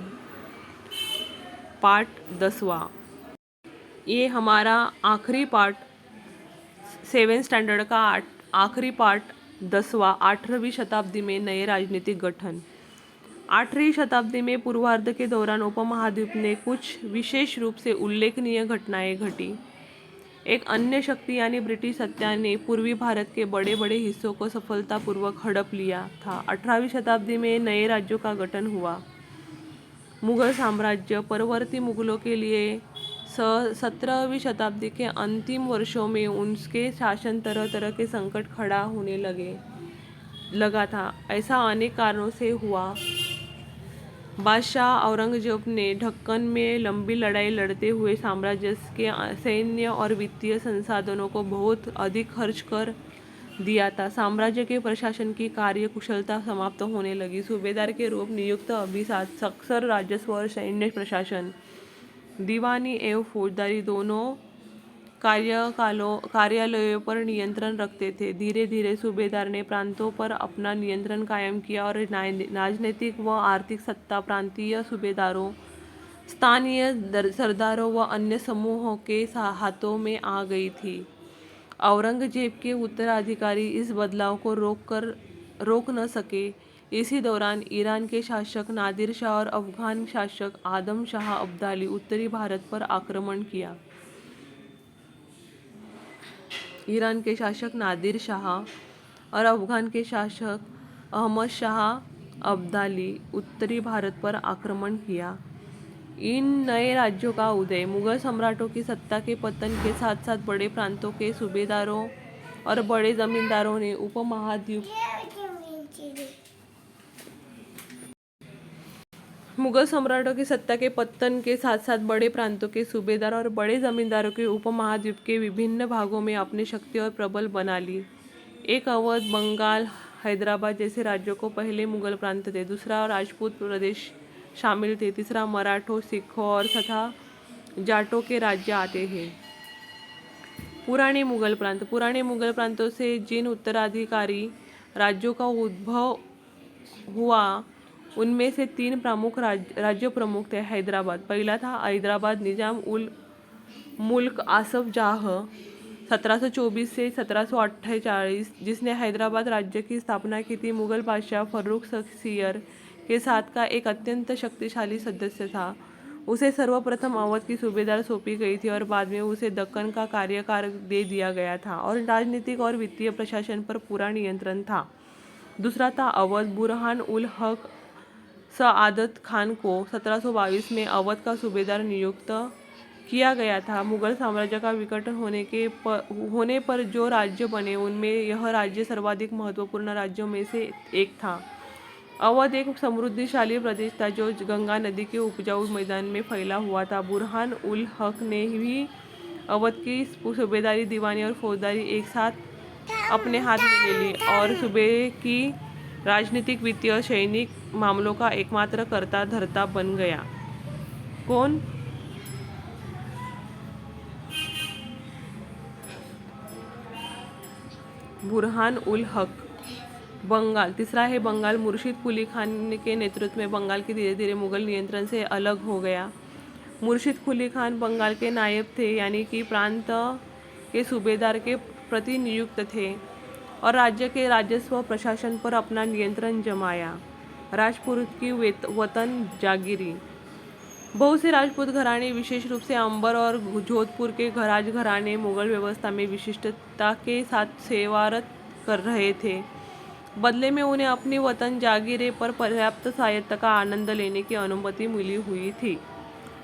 पार्ट 10वां। ये हमारा आखिरी पार्ट 7 स्टैंडर्ड का आखिरी पार्ट 10वां 18वीं शताब्दी में नए राजनीतिक गठन। 8वीं शताब्दी में पूर्वार्ध के दौरान उपमहाद्वीप ने कुछ विशेष रूप से उल्लेखनीय घटनाएं घटी। एक अन्य शक्ति यानी ब्रिटिश सत्ता ने पूर्वी भारत के बड़े बड़े हिस्सों को सफलतापूर्वक हड़प लिया था। 18वीं शताब्दी में नए राज्यों का गठन हुआ। मुगल साम्राज्य परवर्ती मुगलों के लिए 17वीं शताब्दी के अंतिम वर्षों में उनके शासन तरह तरह के संकट खड़ा होने लगा था। ऐसा अनेक कारणों से हुआ। बादशाह औरंगजेब ने दक्कन में लंबी लड़ाई लड़ते हुए साम्राज्य के सैन्य और वित्तीय संसाधनों को बहुत अधिक खर्च कर दिया था। साम्राज्य के प्रशासन की कार्यकुशलता समाप्त होने लगी। सूबेदार के रूप नियुक्त अभिजात अक्सर राजस्व और सैन्य प्रशासन, दीवानी एवं फौजदारी दोनों कार्यालयों पर नियंत्रण रखते थे। धीरे धीरे सूबेदार ने प्रांतों पर अपना नियंत्रण कायम किया और राजनीतिक व आर्थिक सत्ता प्रांतीय सूबेदारों, स्थानीय सरदारों व अन्य समूहों के हाथों में आ गई थी। औरंगजेब के उत्तराधिकारी इस बदलाव को रोक न सके। इसी दौरान ईरान के शासक नादिर शाह और अफगान शासक आदम शाह अब्दाली उत्तरी भारत पर आक्रमण किया। ईरान के शासक नादिर शाह और अफगान के शासक अहमद शाह अब्दाली उत्तरी भारत पर आक्रमण किया। इन नए राज्यों का उदय मुगल सम्राटों की सत्ता के पतन के साथ साथ बड़े प्रांतों के सूबेदारों और बड़े जमींदारों ने उपमहाद्वीप मुगल सम्राटों की सत्ता के पतन के साथ साथ बड़े प्रांतों के सूबेदार और बड़े जमींदारों के उपमहाद्वीप के विभिन्न भागों में अपनी शक्ति और प्रबल बना ली। एक अवध, बंगाल, हैदराबाद जैसे राज्यों को पहले मुगल प्रांत थे। दूसरा राजपूत प्रदेश शामिल थे। तीसरा मराठों, सिखों और तथा जाटों के राज्य आते हैं। पुराने मुगल प्रांतों से जिन उत्तराधिकारी राज्यों का उद्भव हुआ उनमें से 3 प्रमुख राज्य प्रमुख थे। हैदराबाद पहला था। हैदराबाद निजाम उल मुल्क आसफ जाह 1724 से 1748 जिसने हैदराबाद राज्य की स्थापना की थी, मुगल बादशाह फर्रुख शख्सियर के साथ का एक अत्यंत शक्तिशाली सदस्य था। उसे सर्वप्रथम अवध की सूबेदार सौंपी गई थी और बाद में उसे दक्कन का कार्यकार दे दिया गया था और राजनीतिक और वित्तीय प्रशासन पर पूरा नियंत्रण था। दूसरा था अवध। बुरहान उल हक सआदत खान को 1722 में अवध का सूबेदार नियुक्त किया गया था। मुगल साम्राज्य का विघटन होने पर जो राज्य बने उनमें यह राज्य सर्वाधिक महत्वपूर्ण राज्यों में से एक था। अवध एक समृद्धिशाली प्रदेश था जो गंगा नदी के उपजाऊ मैदान में फैला हुआ था। बुरहान उल हक ने भी अवध की सूबेदारी, दीवानी और फौजदारी एक साथ अपने हाथ में ले ली और सूबे की राजनीतिक, वित्तीय और सैनिक मामलों का एकमात्र कर्ता धर्ता बन गया। कौन? बुरहान उल हक। बंगाल तीसरा है बंगाल। मुर्शिद कुली खान के नेतृत्व में बंगाल के धीरे धीरे मुगल नियंत्रण से अलग हो गया। मुर्शिद कुली खान बंगाल के नायब थे, यानी कि प्रांत के सूबेदार के प्रति नियुक्त थे और राज्य के राजस्व प्रशासन पर अपना नियंत्रण जमाया। राजपूत की वतन जागीरी। बहुत से राजपूत घराने, विशेष रूप से अंबर और जोधपुर के राजघराने मुगल व्यवस्था में विशिष्टता के साथ सेवारत कर रहे थे। बदले में उन्हें अपनी वतन जागीरे पर पर्याप्त स्वायत्तता का आनंद लेने की अनुमति मिली हुई थी।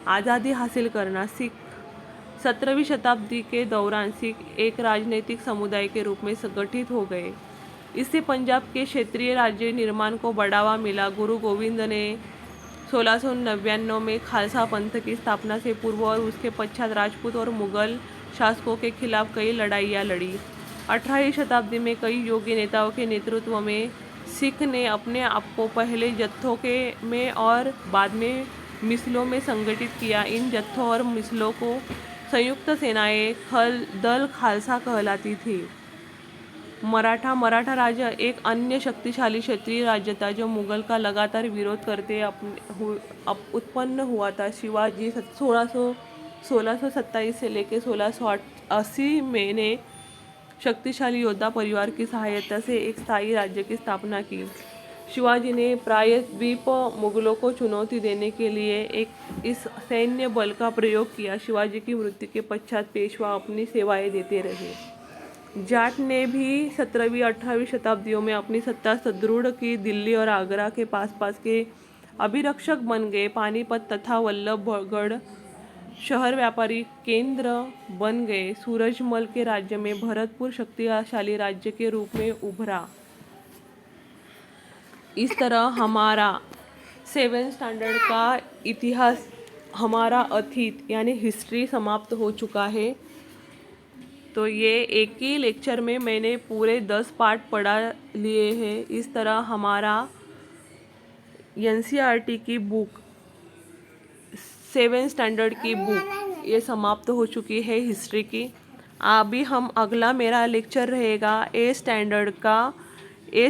आज़ादी हासिल करना। सिख 17वीं शताब्दी के दौरान सिख एक राजनीतिक समुदाय के रूप में संगठित हो गए। इससे पंजाब के क्षेत्रीय राज्य निर्माण को बढ़ावा मिला। गुरु गोविंद ने 1699 में खालसा पंथ की स्थापना से पूर्व और उसके पश्चात राजपूत और मुगल शासकों के खिलाफ कई लड़ाइयाँ लड़ी। 18वीं शताब्दी में कई योगी नेताओं के नेतृत्व में सिख ने अपने आप को पहले जत्थों में और बाद में मिसलों में संगठित किया। इन जत्थों और मिसलों को संयुक्त सेनाएं दल खालसा कहलाती थी। मराठा राज्य एक अन्य शक्तिशाली क्षेत्रीय राज्य था जो मुगल का लगातार विरोध करते उत्पन्न हुआ था। शिवाजी 1627 से लेकर 1680 में ने शक्तिशाली योद्धा परिवार की सहायता से एक स्थायी राज्य की स्थापना की। शिवाजी ने प्रायद्वीप मुगलों को चुनौती देने के लिए इस सैन्य बल का प्रयोग किया। शिवाजी की मृत्यु के पश्चात पेशवा अपनी सेवाएं देते रहे। जाट ने भी 17वीं 18वीं शताब्दियों में अपनी सत्ता सुदृढ़ की। दिल्ली और आगरा के पास के अभिरक्षक बन गए। पानीपत तथा वल्लभगढ़ शहर व्यापारी केंद्र बन गए। सूरजमल के राज्य में भरतपुर शक्तिशाली राज्य के रूप में उभरा। इस तरह हमारा 7th स्टैंडर्ड का इतिहास, हमारा अतीत यानी हिस्ट्री समाप्त हो चुका है। तो ये एक ही लेक्चर में मैंने पूरे 10 पार्ट पढ़ा लिए हैं। इस तरह हमारा NCERT की बुक, 7th स्टैंडर्ड की बुक ये समाप्त हो चुकी है हिस्ट्री की। अभी हम अगला मेरा लेक्चर रहेगा ए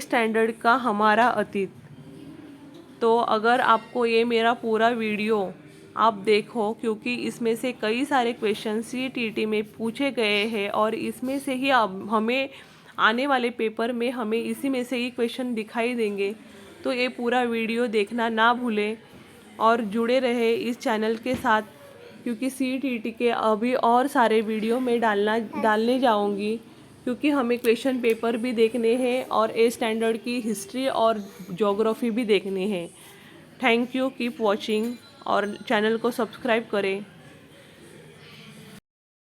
स्टैंडर्ड का हमारा अतीत। तो अगर आपको ये मेरा पूरा वीडियो आप देखो, क्योंकि इसमें से कई सारे क्वेश्चन CTT में पूछे गए हैं और इसमें से ही अब हमें आने वाले पेपर में हमें इसी में से ही क्वेश्चन दिखाई देंगे। तो ये पूरा वीडियो देखना ना भूलें और जुड़े रहे इस चैनल के साथ, क्योंकि CTT के अभी और सारे वीडियो मैं डालने जाऊंगी, क्योंकि हमें क्वेश्चन पेपर भी देखने हैं और ए स्टैंडर्ड की हिस्ट्री और ज्योग्राफी भी देखने हैं। थैंक यू, कीप वॉचिंग और चैनल को सब्सक्राइब करें।